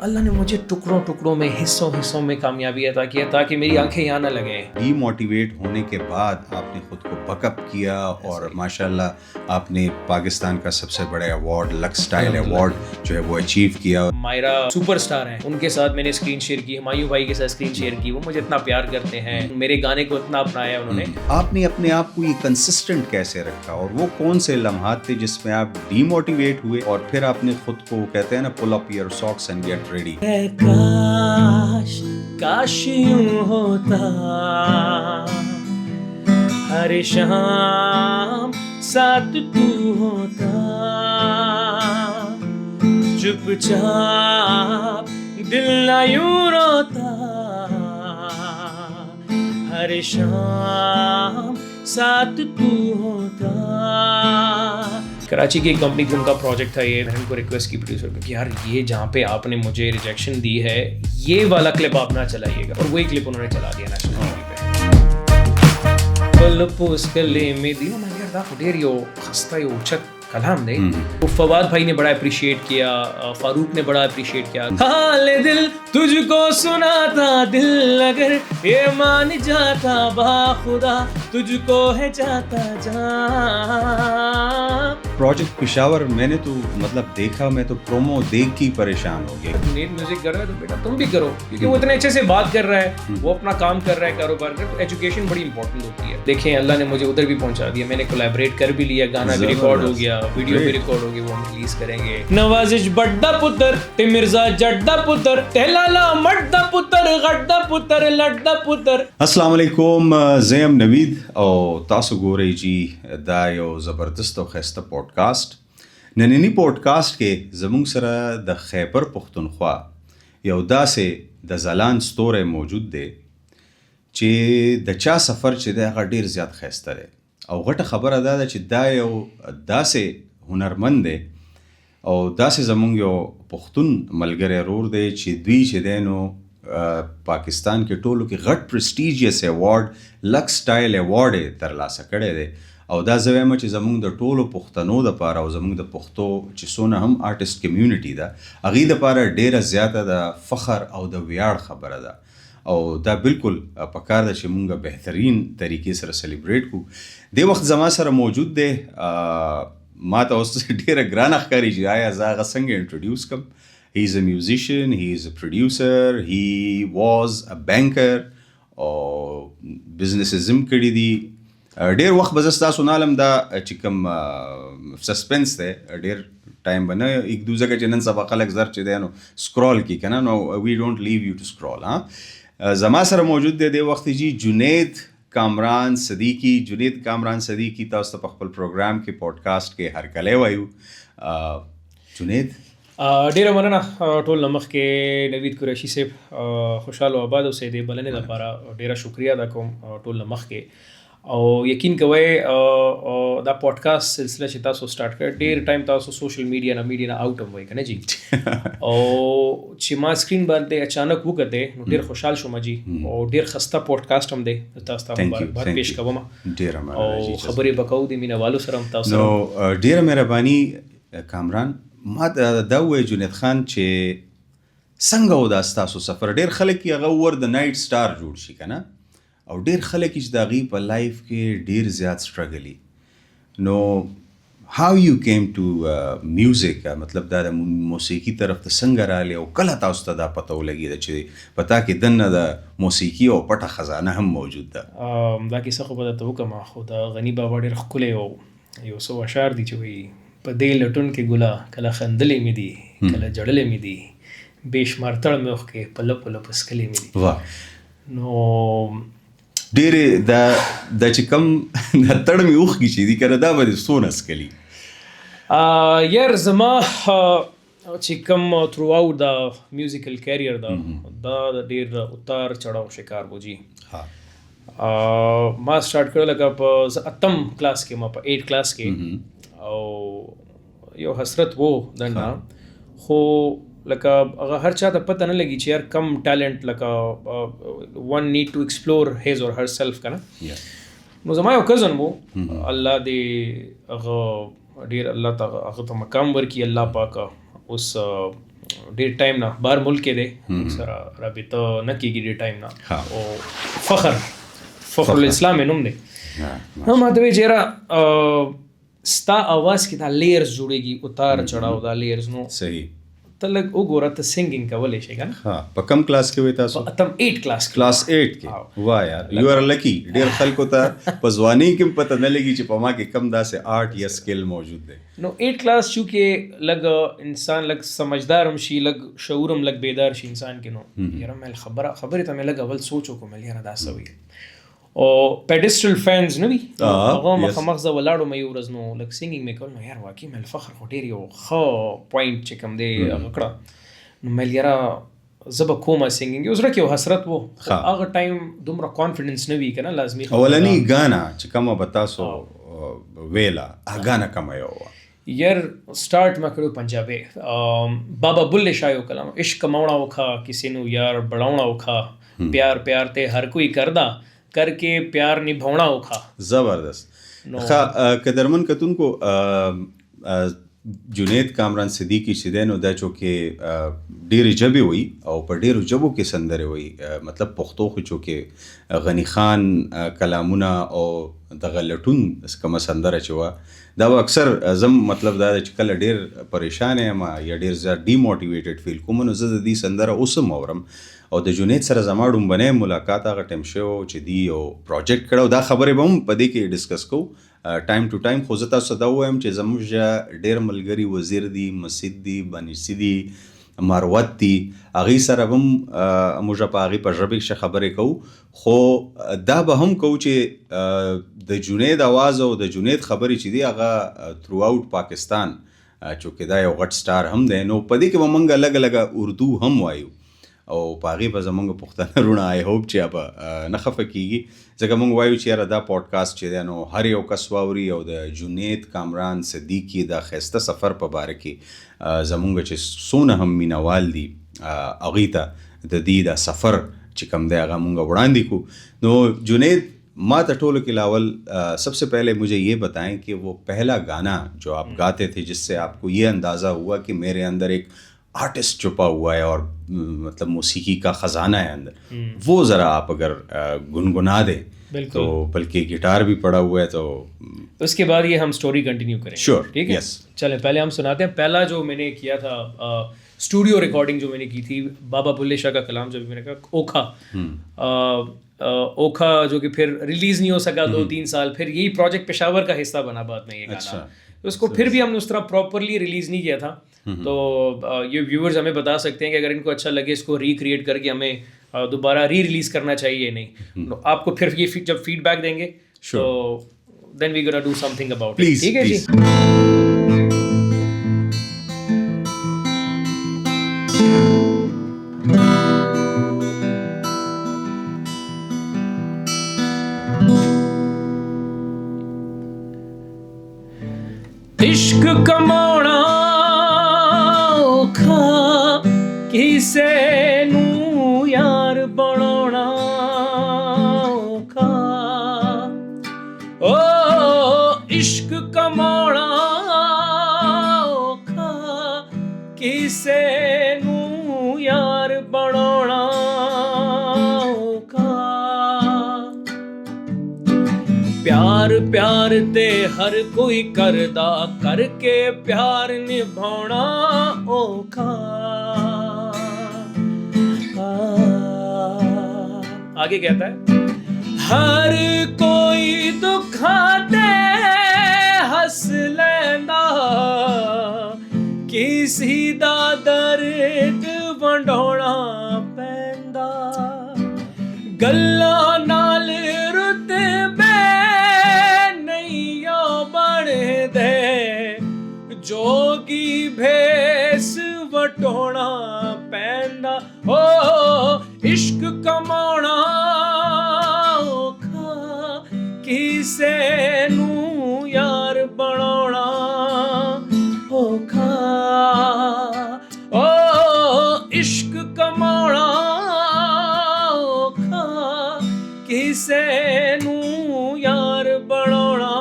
اللہ نے مجھے ٹکڑوں ٹکڑوں میں حصوں میں کامیابی عطا کیا تاکہ میری آنکھیں یہاں نہ لگیں. ڈی موٹیویٹ ہونے کے بعد آپ نے خود کو بک اپ کیا اور ماشاءاللہ آپ نے پاکستان کا سب سے بڑا ایوارڈ لکس اسٹائل ایوارڈ جو ہے وہ اچیو کیا. مائرہ سپر سٹار ہیں, ان کے ساتھ میں نے اسکرین شیئر کی, ہمایوں بھائی کے ساتھ اسکرین شیئر کی, وہ مجھے اتنا پیار کرتے ہیں, میرے گانے کو اتنا اپنایا انہوں نے. آپ نے اپنے آپ کو یہ کنسسٹنٹ کیسے رکھا اور وہ کون سے لمحات تھے جس میں آپ ڈی موٹیویٹ ہوئے اور پھر آپ نے خود کو کہتے ہیں نا پل اپ یور ساکس اینڈ گیٹ ریڈی. کاش یوں ہوتا ہر شام ساتھ تو ہوتا, چپ چاپ دل نہ یوں روتا, ہر شام ساتھ تو ہوتا. کراچی کی ایک کمپنی ان کا پروجیکٹ تھا یہ, میں نے ان کو ریکویسٹ کی پروڈیوسر کو کہ یار یہ جہاں پہ آپ نے مجھے ریجیکشن دی ہے یہ والا کلپ آپ نہ چلائیے گا, اور وہی کلپ انہوں نے چلا دیا نیشنل ٹی وی پہ. پل پوس گلے میں دی نا میں دا خدیر یو خستہ یو اچھت کلام دے. فواد بھائی نے بڑا اپریشیٹ کیا, فاروق نے بڑا اپریشیٹ کیا. حال دل تجھ کو سناتا دل اگر یہ مان جاتا باخدا تجھ کو ہے جاتا جان. پروجیکٹ پشاور میں نے تو مطلب دیکھا, میں تو پرومو دیکھ کے پریشان ہو گیا. نیٹ میوزک کر رہا ہے تو بیٹا تم بھی کرو, کیونکہ وہ اتنے اچھے سے بات کر رہا ہے, وہ اپنا کام کر رہا ہے, کاروبار کر, تو ایجوکیشن بڑی امپورٹنٹ ہوتی ہے. دیکھیں اللہ نے مجھے ادھر بھی پہنچا دیا, میں نے کولیبریٹ کر بھی لیا, گانا بھی ریکارڈ ہو گیا, ویڈیو بھی ریکارڈ ہو گئی, وہ ہم ریلیز کریں گے. نوازش بڑا پتر تے مرزا جڑا پتر تے لالا مڑدا پتر غڑدا پتر لڑدا پتر. السلام علیکم, زیم نوید او تاسو ګورئ جی دا یو زبردست او ښایسته پوډکاسټ. نننی پوډکاسټ کې زموږ سره د خیبر پښتونخوا یو داسې د ځلان ستوری موجود دی چې د چا سفر چې دی هغه ډېر زیات ښایسته دی, او غټه خبره دا ده چې دا یو داسې هنرمند دی او داسې زموږ یو پښتون ملګری ورور دی چې دوی چې دی نو پاکستان کې ټولو کې غټ پرسټیجیس ایوارډ لکس سټایل ایوارډ یې ترلاسه کړی دی. او دا زه وایم چې زموږ د ټولو پښتنو دپاره او زموږ د پښتو چې څونه هم آرټسټ کمیونټي ده هغې دپاره ډېره زیاته د فخر او د ویاړ خبره ده, او دا بالکل پکار ده چې مونږ بهترین طریقې سره سلیبریټ کړو. دې وخت زما سره موجود دی, ما ته اوس ډېره ګرانه ښکاري چې آیا زه هغه څنګه انټروډیوس کړم. He is a musician, he is a producer, he was a banker او businesses هم کړي دي. ډېر وخت به زه ستاسو نه علم دا چې کوم سسپنس دی ډېر ټایم به نه ایږدو, ځکه چې نن سبا خلک زر چې دی نو سکرول کي که نه, نو وی ډونټ لیو یو ټو سکرول. زما سره موجود دی دې وخت جی جنید کامران صدیقی. جنید کامران صدیقی تاسو ته په خپل پروګرام کې پوډکاسټ کې هرکلی وایو. جنید ډیره مننه ټول نمخ کې نوید قریشي صاحب خوشحال او آباد اوسئ. د بلنې لپاره ډیره شکریہ ادا کوم ټول نمخ کې, او یقین کوئ دا پوډکاسټ سلسله چې تاسو سٹارټ کړ ډیر ټایم تاسو سوشل میډیا نه آوټ هم وای کنه جی, او چې ما سکرین باندې اچانک وکړه نو ډیر خوشحال شوم جی, او ډیر خسته پوډکاسټ هم دی, تاسو ته مبارکباد پیش کوم. ډیره او خبرې بکاو د مینوالو سره هم تاسو نو ډیره مهرباني کامران. ما دا ووایه جنید خان چې څنګه و دا ستاسو سفر. ډېر خلک یې هغه ور د نایټ سټار جوړ شي که نه, او ډېر خلک یې چې د هغې په لایف کې ډېر زیات سټرګل وي. نو هاو یو کیم ټو میوزک, مطلب دا د موسیقي طرف ته څنګه راغلی او کله تاسو ته دا پته ولګېده چې په تا کې دننه د موسیقي او پټه خزانه هم موجود ده؟ دا کیسه خو به درته وکړم, خو د غني بابا ډېر ښکلی او یو څو اشعار دي چې وایي په دې لټون کې ګله کله خندلې مې دي کله جړلې مې دي, بې شمار تړ مې اوښکې په لپو لپو څکلې مې دي. واه, نو ډېرې دا چې کوم دا تړ مې اوښکې چې دي که نه دا به دې څونه څکلي؟ یار زما چې کوم تھرو آؤٹ دا میوزیکل کیریئر دا د ډېر اتار چړاو شکار و جی. ما سٹارټ کړی لکه په 8م کلاس کې, ما په 8 کلاس کې, او یو حسرت وو دنه, خو لکه هغه هر چا ته پته نه لګي چې یار کم ټیلنٹ لکه ون نیډ ټو ایکسپلور هیز اور هر سیلف که نه. نو زما یو کزن وو, الله دې هغه ډېر الله ته هغه ته مقام ورکړي الله پاکه, اوس ډیر ټایم نه بار ملک کې دی سره رابطه نه کېږي ډیر ټایم نه او فخر الاسلام نوم دی نو ما ته وی چیرې ستا اواز کې دا لیئرز جوړېږي اتار چړاو دا لیئرز نو صحیح ته لږ وګوره ته سنګینګ کولی شي که نه ها په کم کلاس کې وی تاسو اتم 8 کلاس کلاس 8 کې واه یار یو ار لکی ډیر خلکو ته په ځواني کې پته نه لګي چې په ما کې کم داسې آرټ یا سکل موجود دی نو 8 کلاس چونکې لږ انسان لږ سمجھدار هم شي لږ شعور هم لږ بیدار شي انسان کې نو یاره مې خبرې ته مې لږ اول سوچ وکړم یاره دا څه وي او پیډسټل فینز نه وي هغه مخامخ زه ولاړم یو ورځ نو لږ سنګینګ مې کول نو یار واقعي مې فخر خو ډېر یو ښه پوینټ چې کوم دی هغه کړه نو مې یاره زه به کومه سنګینګ یو زړه کې یو حسرت و هغه ټایم دومره کانفیډنس نه وي که نه لازمي اولنی ګانا چې کومه به تاسو ویله هغه ګانا کومه یو یار سٹارٹ میں کرو پنجابی بابا بلے شاہ کلام عشق کماؤنا اوکھا کسی نو یار بڑھاؤنا اوکھا پیار پیار تے ہر کوئی کردا کر کے پیار نبھاؤنا اوکھا زبردست قدرمن کتون کو جنید کامران صدیقی چې دی نو دا چونکې ډېرې ژبې وي او په ډېرو ژبو کې سندرې وي مطلب پښتو خو چونکې غني خان کلامونه او دغه لټون کومه سندره چې وه دا به اکثر زم مطلب دا چې کله ډېر پریشان یم یا ډېر زیات ډیموټیویټډ فیل کوم نو زه د دې سندره اوس هم اورم او د جنید سره زما ډومبنی ملاقات هغه ټایم شو چې دی یو پروجیکټ کړی او دا خبرې به هم په دې کې ډسکس کوو ټایم ټو ټایم خو زه تاسو ته دا ووایم چې زموږ ډېر ملګري وزیر دي مسید دي بنیسي دي مروت دي هغوی سره به هم موږ په هغې په ژبې کښې خبرې کوو خو دا به هم کوو چې د جنید اواز او د جنید خبرې چې دي هغه تھرو آؤٹ پاکستان چونکې دا یو غټ سټار هم دی نو په دې کې به موږ لږه لږه اردو هم وایو او په هغې به زمونږ پښتانه وروڼه آی هوپ چې به نه خفه کېږي ځکه موږ وایو چې یاره دا پوډکاسټ چې دی نو هر یو کس واوري او د جنید کامران صدیقي دا ښایسته سفر په باره کې زمونږ چې څونه هم مینوال دي هغوی ته د دې دا سفر چې کوم دی هغه مونږ وړاندې کړو نو جنید ما ته ټولو کے لاول سب سے پہلے مجھے یہ بتائیں کہ وہ پہلا گانا جو آپ گاتے تھے جس سے آپ کو یہ اندازہ ہوا کہ میرے اندر ایک آرٹسٹ چھپا ہوا ہے اور مطلب موسیقی کا خزانہ ہے اندر وہ ذرا آپ اگر گنگنا دیں تو بلکہ گٹار بھی پڑا ہوا ہے تو اس کے بعد یہ ہم سٹوری کنٹینیو کریں شیور ٹھیک ہے چلیں پہلے ہم سناتے ہیں پہلا جو میں نے کیا تھا اسٹوڈیو ریکارڈنگ جو میں نے کی تھی بابا بلے شاہ کا کلام جب میں نے کہا اوکھا جو کہ پھر ریلیز نہیں ہو سکا 2-3 سال پھر یہی پروجیکٹ پشاور کا حصہ بنا بعد میں یہ گانا اس کو پھر بھی ہم نے اس طرح پراپرلی ریلیز نہیں کیا تھا تو یہ ویورز ہمیں بتا سکتے ہیں کہ اگر ان کو اچھا لگے اس کو ریکریٹ کر کے ہمیں دوبارہ ریلیز کرنا چاہیے نہیں آپ کو پھر یہ جب فیڈ بیک دیں گے تو دین وی گونا ڈو سم تھنگ اباؤٹ اٹ ٹھیک ہے جی عشق کماؤنا اوکھا کسے نو یار بناؤنا اوکھا او عشق کماؤنا اوکھا کسے نو یار بناؤنا اوکھا پیار پیار تے ہر کوئی کردا کر کے پیار نبھاؤنا اوکھا آگے کہتا ہے ہر کوئی دکھا دے ہس لیندا کسی دا درد ونڈونا پیندا گلاں نال رتبے جوگی بھیس وٹونا پیندا او عشق کماؤنا اوکھا کسے نو یار بناؤنا اوکھا او عشق کماؤنا اوکھا کسے نو یار بناؤنا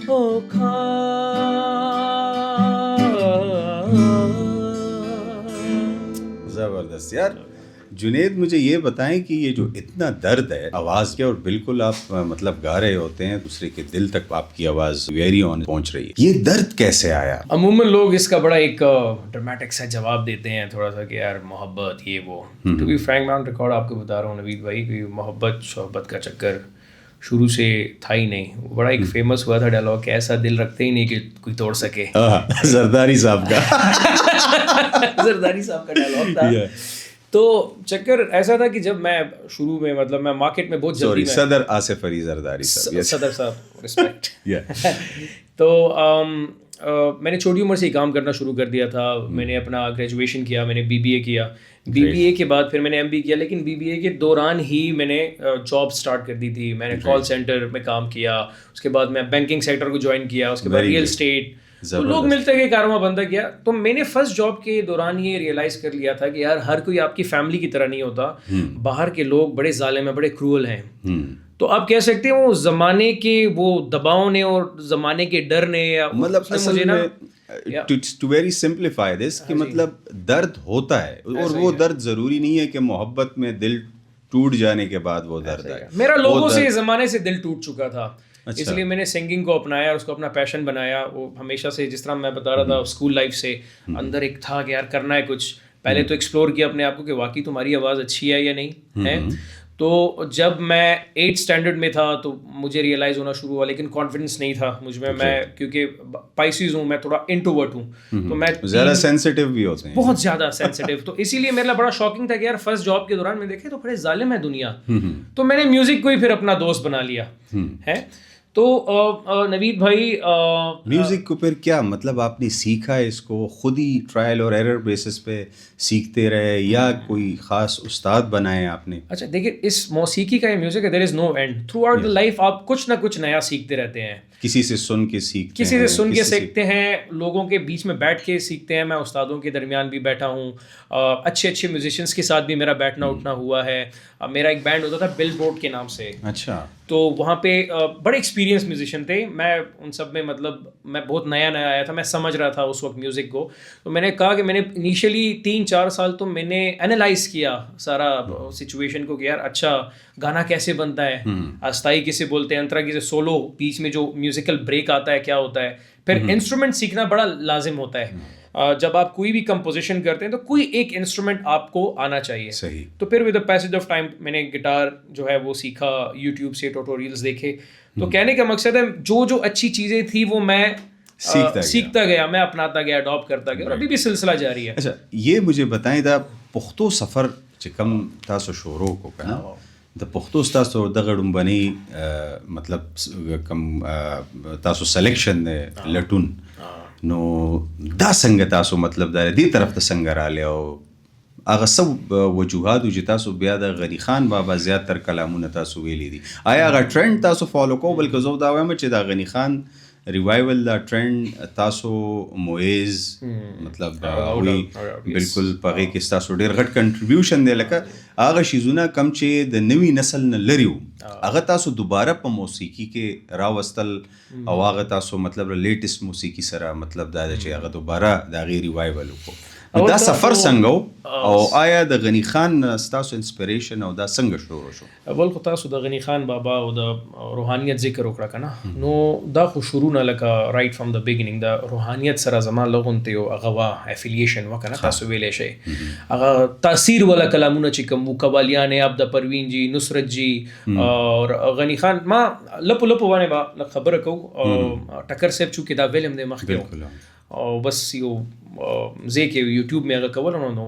اوکھا زبردست یار. جنید مجھے یہ بتائیں کہ یہ جو اتنا درد ہے آواز کے اور بالکل آپ مطلب گا رہے ہوتے ہیں دوسرے کے دل تک آپ کی آواز ویری آن پہنچ رہی ہے, یہ درد کیسے آیا؟ عموماً لوگ اس کا بڑا ایک ڈرمیٹک سا جواب دیتے ہیں تھوڑا سا کہ یار محبت یہ وہ. ٹو بی فرینک میں ریکارڈ آپ کو بتا رہا ہوں نوید بھائی کہ محبت شحبت کا چکر شروع سے تھا ہی نہیں. بڑا ایک فیمس ہوا تھا ڈائلاگ کہ ایسا دل رکھتے ہی نہیں کہ کوئی توڑ سکے. زرداری صاحب کا زرداری صاحب کا ڈائلاگ تھا. تو چکر ایسا تھا کہ جب میں شروع میں مطلب میں مارکیٹ میں بہت جلدی صدر آصف علی زرداری صاحب, صدر صاحب رسپیکٹ. تو میں نے چھوٹی عمر سے ہی کام کرنا شروع کر دیا تھا. میں نے اپنا گریجویشن کیا, میں نے BBA کیا, BBA کے بعد پھر میں نے MBA کیا, لیکن BBA کے دوران ہی میں نے جاب سٹارٹ کر دی تھی. میں نے کال سینٹر میں کام کیا, اس کے بعد میں بینکنگ سیکٹر کو جوائن کیا, اس کے بعد ریئل اسٹیٹ. تو لوگ ملتے گئے, کارواں بنتا گیا. تو میں نے فرسٹ جاب کے دوران یہ ریئلائز کر لیا تھا کہ یار ہر کوئی آپ کی فیملی کی طرح نہیں ہوتا. باہر کے لوگ بڑے ظالم ہیں, بڑے کرول ہیں. تو آپ کہہ سکتے ہیں وہ زمانے کے وہ دباؤ نے اور زمانے کے ڈر نے, مطلب اصل میں ٹو ویری سمپلیفائی دس کہ مطلب درد ہوتا ہے اور وہ درد ضروری نہیں ہے کہ محبت میں دل ٹوٹ جانے کے بعد وہ درد آئے. میرا لوگوں سے زمانے سے دل ٹوٹ چکا تھا, اس لیے میں نے سنگنگ کو اپنایا, اس کو اپنا پیشن بنایا. وہ ہمیشہ سے جس طرح میں بتا رہا تھا اسکول لائف سے اندر ایک تھا کہ یار کرنا ہے کچھ. پہلے تو ایکسپلور کیا اپنے آپ کو کہ واقعی تمہاری آواز اچھی ہے یا نہیں ہے. تو جب میں 8th اسٹینڈرڈ میں تھا تو مجھے ریئلائز ہونا شروع ہوا, لیکن کانفیڈنس نہیں تھا مجھ میں. میں کیونکہ پائسیز ہوں, میں تھوڑا انٹروورٹ ہوں, تو میں زیادہ سینسیٹیو بھی ہوتے ہیں, بہت زیادہ سینسیٹیو. تو اسی لیے میرا بڑا شاکنگ تھا کہ یار فرسٹ جاب کے دوران میں دیکھے تو بڑے ظالم ہے دنیا. تو میں نے میوزک کو ہی پھر اپنا دوست بنا لیا ہے. تو نوید بھائی میوزک کو پھر کیا مطلب آپ نے سیکھا ہے اس کو خود ہی ٹرائل اور ایرر بیسس پہ سیکھتے رہے یا کوئی خاص استاد بنائے آپ نے؟ اچھا دیکھیے, اس موسیقی کا یہ میوزک ہے, دیر از نو اینڈ. تھرو آؤٹ دا لائف آپ کچھ نہ کچھ نیا سیکھتے رہتے ہیں. کسی سے سن کے سیکھتے ہیں, کسی سے سن کے سیکھتے ہیں, لوگوں کے بیچ میں بیٹھ کے سیکھتے ہیں. میں استادوں کے درمیان بھی بیٹھا ہوں, اچھے اچھے میوزیشینس کے ساتھ بھی میرا بیٹھنا اٹھنا ہوا ہے. میرا ایک بینڈ ہوتا تھا بل بورڈ کے نام سے. اچھا. تو وہاں پہ بڑے ایکسپیرینس میوزیشین تھے. میں ان سب میں مطلب میں بہت نیا نیا آیا تھا, میں سمجھ رہا تھا اس وقت میوزک کو. تو میں نے کہا کہ میں نے انیشلی 3-4 سال تو میں نے اینالائز کیا سارا سچویشن کو کہ یار اچھا گانا کیسے بنتا ہے, آستائی کیسے بولتے ہیں, انترا کیسے سولو, بیچ میں جو میوزیکل بریک آتا ہے کیا ہوتا ہے. پھر انسٹرومنٹ سیکھنا بڑا لازم ہوتا ہے. جب آپ کوئی بھی کمپوزیشن کرتے ہیں تو کوئی ایک انسٹرومنٹ آپ کو آنا چاہیے. صحیح. تو پھر ود دا پیسج آف ٹائم میں نے گٹار جو ہے وہ سیکھا, یوٹیوب سے ٹوٹوریلز دیکھے. تو کہنے کا مقصد ہے جو اچھی چیزیں تھیں وہ میں سیکھتا گیا, میں اپناتا گیا, اڈاپٹ کرتا گیا, اور ابھی بھی سلسلہ جاری ہے. اچھا یہ مجھے بتائیں دا پختو سفر چکم تاسو شورو کو کنا د پختو تاسو دغه ډومبني مطلب کم تاسو سلیکشن لټون نو دا څنګه تاسو مطلب دا دې طرف ته څنګه رااله او هغه سب وجوهات چې تاسو بیا د غنی خان بابا زیاتر کلامونه تاسو ویلي دي, آیا هغه ټرند تاسو فالو کوو؟ بلکې زه دا وایم چې دا غنی خان ریوائول دا ټرند تاسو مویز مطلب وی بالکل پغې کې تاسو ډېر غټ کنټریبیوشن دی, لکه هغه شیزونه کم چې د نوی نسل نه لري هغه تاسو دوباره په موسیقي کې راوستل او هغه تاسو مطلب لیټیسټ موسیقي سره مطلب دا چې هغه دوباره دا غي ریوائول وکړو. دا سفر څنګه او آیا د غنی خان ستاسو انسپریشن او دا څنګه شروع شو؟ اول خو تاسو د غنی خان بابا او د روحانیت ذکر وکړه کنه, نو دا خو شروع نه لکه رائټ فرام د بیګینینګ د روحانیت سره زما لغونته او هغه وا افیلیشن وکنه تاسو ویلې شي. هغه تاثیر ولا کلامونه چې کوم وکوالیان عبد پروین جی, نصرت جی اور غنی خان, ما لپو باندې با خبره کو ټکر سیب چونکې دا ویلم د مخ کې او بس یو زه کې یوټیوب مې هغه کول نو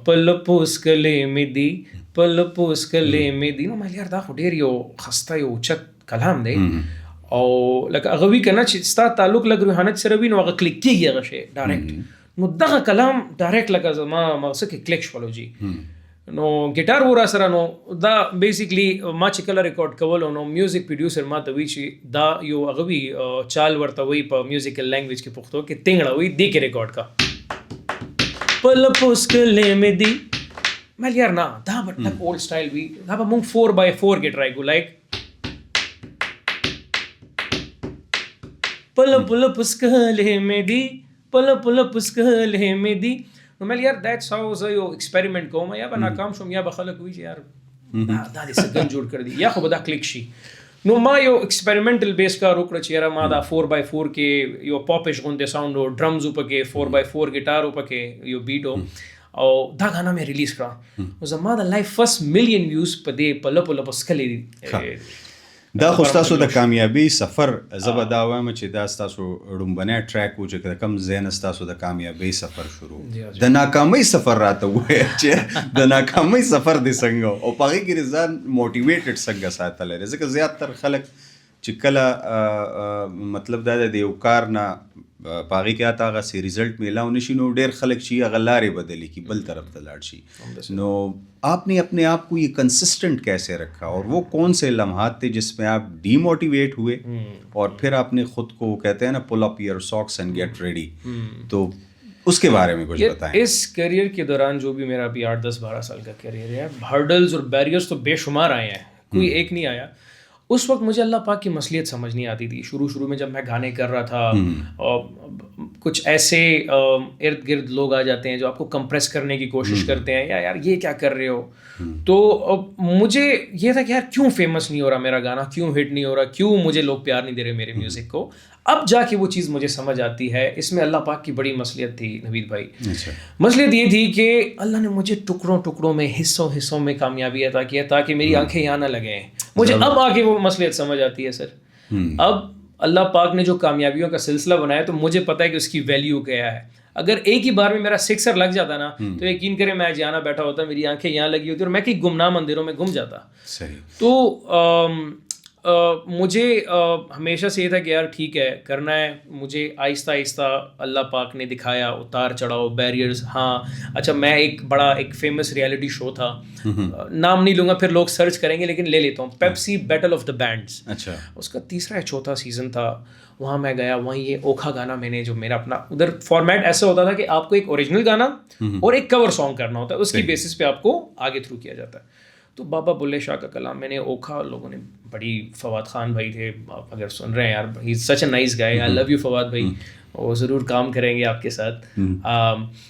پل پوسکلې مې دی پل پوسکلې مې دی, نو مې یار دا خو ډېر یو خسته یو چت کلام دی او لکه هغه وی کنه چې ستا تعلق لګ روحانیت سره وي نو هغه کلیک کېږي هغه شی ډایرکټ. نو دغه کلام ډایرکټ لکه زما مغزه کې کلیک شولو جی. نو ګټار ورا سره نو دا بیسیکلی ما چې کله ریکارډ کول نو میوزک پروډوسر ما ته وی چې دا یو هغه وی چال ورته وی په میوزیکل لینګویج کې پښتو کې تینګړه وی دی کې ریکارډ کا پل پوسکلې مې دی. مې یار نه دا به اولډ سټایل وی, دا به مونږ 4x4 کې ټرای کو لایک پل پل پوسکلې مې دی پل پل پوسکلې مې دی نو مێ یار دیٹس هاو زه یو ایکسپریمنت کوم یا به ناکام شوم یا به خلک وایي چې یار دا دې څه ګن جوړ کړ دی یا خو به دا کلیک شي. نو ما یو ایکسپریمنټل بیس کار وکړه چې یاره ما دا 4x4 کې یو پاپش غوندې ساوند او ډرمز پکې 4x4 ګیټار پکې یو بیټ او دا غانا مې ریلیز کړه او زما د لایف فرست ملین ویوز په دې په لپو لپو سکلې. دا خو ستاسو د کامیابی سفر زه به دا وایم چې دا ستاسو ړومبنی ټریک و چې کوم ځای نه ستاسو د کامیابی سفر شروع د ناکامۍ سفر راته ووایه چې د ناکامۍ سفر دې څنګه او په هغې کې ځان موټیویټډ څنګه ساتلی دی. ځکه زیاتر خلک چې کله مطلب دا د یو کار نه په هغې کې هغه هغسې رزلټ میلاو نه شي نو ډېر خلک چې هغه لارې بدلي کړي بل طرف ته لاړ شي. نو آپ نے اپنے آپ کو یہ کنسسٹنٹ کیسے رکھا اور وہ کون سے لمحات تھے جس میں آپ ڈی موٹیویٹ ہوئے اور پھر آپ نے خود کو کہتے ہیں نا پل اپ یور ساکس اینڈ گیٹ ریڈی, تو اس کے بارے میں کچھ بتائیں. اس کیریئر کے دوران جو بھی میرا ابھی 8-10-12 سال کا کیریئر ہے, ہرڈلز اور بیریئرز تو بے شمار آئے ہیں, کوئی ایک نہیں آیا. اس وقت مجھے اللہ پاک کی مصلیت سمجھ نہیں آتی تھی. شروع میں جب میں گانے کر رہا تھا اور کچھ ایسے ارد گرد لوگ آ جاتے ہیں جو آپ کو کمپریس کرنے کی کوشش کرتے ہیں, یا یار یہ کیا کر رہے ہو. تو مجھے یہ تھا کہ یار کیوں فیمس نہیں ہو رہا میرا گانا, کیوں ہٹ نہیں ہو رہا, کیوں مجھے لوگ پیار نہیں دے رہے میرے میوزک کو. اب جا کے وہ چیز مجھے سمجھ آتی ہے. اس میں اللہ پاک کی بڑی مصلیت تھی نوید بھائی. مصلیت یہ تھی کہ اللہ نے مجھے ٹکڑوں میں حصوں میں کامیابی عطا کیا تاکہ میری آنکھیں یہاں نہ لگیں. مجھے اب آ کے وہ مصلیت سمجھ آتی ہے سر. اب اللہ پاک نے جو کامیابیوں کا سلسلہ بنایا تو مجھے پتہ ہے کہ اس کی ویلیو کیا ہے. اگر ایک ہی بار میں میرا 6 لگ جاتا نا تو یقین کریں میں جانا بیٹھا ہوتا, میری آنکھیں یہاں لگی ہوتی اور میں کہیں گمنام اندھیروں میں گم جاتا. تو مجھے ہمیشہ سے یہ تھا کہ یار ٹھیک ہے کرنا ہے. مجھے آہستہ آہستہ اللہ پاک نے دکھایا اتار چڑھاؤ, بیریئرز. ہاں اچھا, میں ایک فیمس ریالٹی شو تھا, نام نہیں لوں گا پھر لوگ سرچ کریں گے لیکن لے لیتا ہوں, پیپسی بیٹل آف دا بینڈز. اچھا, اس کا 3 یا 4 سیزن تھا. وہاں میں گیا, وہیں یہ اوکھا گانا میں نے جو میرا اپنا ادھر فارمیٹ ایسا ہوتا تھا کہ آپ کو ایک اوریجنل گانا اور ایک کور سانگ کرنا ہوتا ہے, اس کی بیسس پہ آپ کو آگے تھرو کیا جاتا ہے. تو بابا بلے شاہ کا کلام میں نے اوکھا, لوگوں نے بڑی, فواد خان بھائی تھے, آپ اگر سن رہے ہیں یار, ہی از سچ اے نائس گائے, آئی لو یو فواد بھائی, وہ ضرور کام کریں گے آپ کے ساتھ.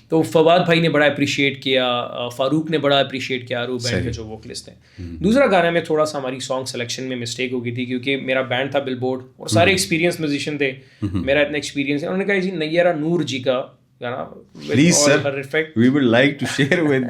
تو فواد بھائی نے بڑا اپریشیٹ کیا, فاروق نے بڑا اپریشیٹ کیا, آروب بینڈ کے جو ووکلسٹ ہیں. دوسرا گانا میں تھوڑا سا ہماری سانگ سلیکشن میں مسٹیک ہو گئی تھی کیونکہ میرا بینڈ تھا بل بورڈ اور سارے ایکسپیرینس میوزیشین تھے, میرا اتنا ایکسپیرینس ہے. انہوں نے کہا جی نیرہ نور جی کا گانا, پلیز سر وی وڈ لائک ٹو شیئر ود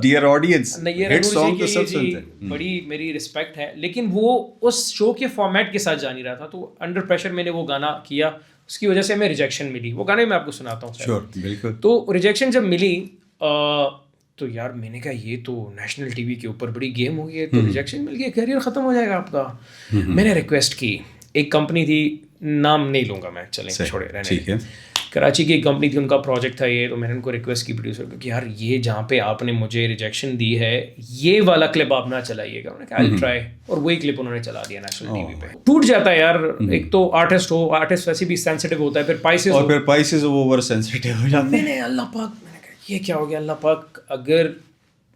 ڈیئر آڈینس. ہٹ سانگ تو سب سنتے ہیں, بڑی میری رسپیکٹ ہے, لیکن وہ اس شو کے فارمیٹ کے ساتھ جا نہیں رہا تھا. تو انڈر پریشر میں نے وہ گانا کیا, اس کی وجہ سے ہمیں ریجیکشن ملی. وہ گانے میں آپ کو سناتا ہوں. شیور, بالکل. تو ریجیکشن جب ملی تو یار میں نے کہا یہ تو نیشنل ٹی وی کے اوپر بڑی گیم ہو گئی ہے, تو ریجیکشن مل گیا, کیریئر ختم ہو جائے گا آپ کا. میں نے ریکویسٹ کی, ایک کمپنی تھی, نام نہیں لوں گا میں, چلیں چھوڑے رہنے, ٹھیک ہے, کراچی کی ایک کمپنی تھی, ان کا پروجیکٹ تھا یہ. تو میں نے ان کو ریکویسٹ کی پروڈیوسر کو کہ یار یہ جہاں پہ آپ نے مجھے ریجیکشن دی ہے یہ والا کلپ آپ نہ چلائیے گا. انہوں نے کہا آئی ٹرائی, اور وہی کلپ انہوں نے چلا دیا نیشنل ٹی وی پہ. ٹوٹ جاتا ہے یار, ایک تو آرٹسٹ ہو, آرٹسٹ ویسے بھی سینسیٹیو ہوتا ہے, پھر پائسز اوور سینسیٹیو ہو جاتے ہیں. میں نے اللہ پاک, میں نے کہا یہ کیا ہو گیا اللہ پاک, اگر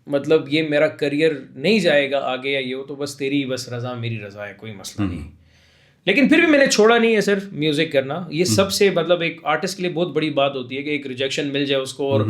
مطلب یہ میرا کریئر نہیں جائے گا آگے یا یہ ہو تو بس تیری بس رضا میری رضا ہے, کوئی مسئلہ نہیں. لیکن پھر بھی میں نے چھوڑا نہیں ہے صرف میوزک کرنا. یہ سب سے مطلب ایک آرٹسٹ کے لیے بہت بڑی بات ہوتی ہے کہ ایک ریجیکشن مل جائے اس کو, اور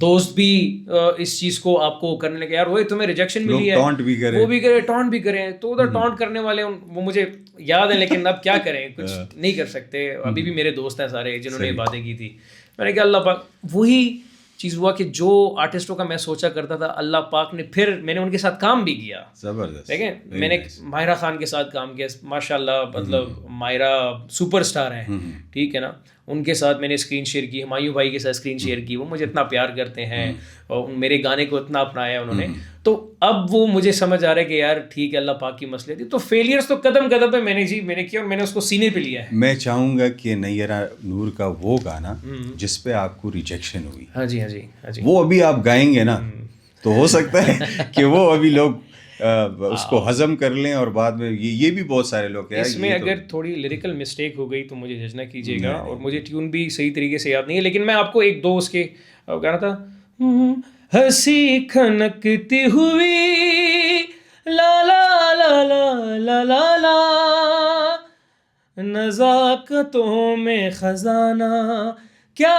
دوست بھی اس چیز کو آپ کو کرنے لگے, یار وہ تمہیں ریجیکشن ملی ہے, وہ بھی کرے, ٹانٹ بھی کریں. تو ادھر ٹانٹ کرنے والے وہ مجھے یاد ہیں, لیکن اب کیا کریں, کچھ نہیں کر سکتے. ابھی بھی میرے دوست ہیں سارے جنہوں نے یہ باتیں کی تھی. میں نے کہا اللہ پاک, وہی چیز ہوا کہ جو آرٹسٹوں کا میں سوچا کرتا تھا اللہ پاک نے, پھر میں نے ان کے ساتھ کام بھی کیا. زبردست. دیکھیں میں نے ماہرہ خان کے ساتھ کام کیا, ماشاء اللہ, مطلب ماہرہ سپر اسٹار ہیں, ٹھیک ہے نا. ان کے ساتھ میں نے اسکرین شیئر کی, ہمایوں بھائی کے ساتھ اسکرین شیئر کی. وہ مجھے اتنا پیار کرتے ہیں اور میرے گانے کو اتنا اپنایا انہوں نے. تو اب وہ مجھے سمجھ آ رہا ہے کہ یار ٹھیک ہے اللہ پاک کی مسئلے تھی. تو فیلئرس تو قدم قدم پہ میں نے کیا, اور میں نے اس کو سینے پہ لیا ہے. میں چاہوں گا کہ نیرہ نور کا وہ گانا جس پہ آپ کو ریجیکشن ہوئی, ہاں جی, وہ ابھی آپ گائیں گے نا تو ہو سکتا ہے کہ وہ ابھی لوگ اس کو ہضم کر لیں, اور بعد میں یہ بھی بہت سارے لوگ ہیں. اس میں اگر تھوڑی لیریکل مسٹیک ہو گئی تو مجھے جج نہ کیجیے گا, اور مجھے ٹیون بھی صحیح طریقے سے یاد نہیں ہے. لیکن میں آپ کو 1-2 اس کے گانا تھا, ہنسی کھنکتی ہوئی لا لا لا لا لا لا لا, نزاکتوں میں خزانہ کیا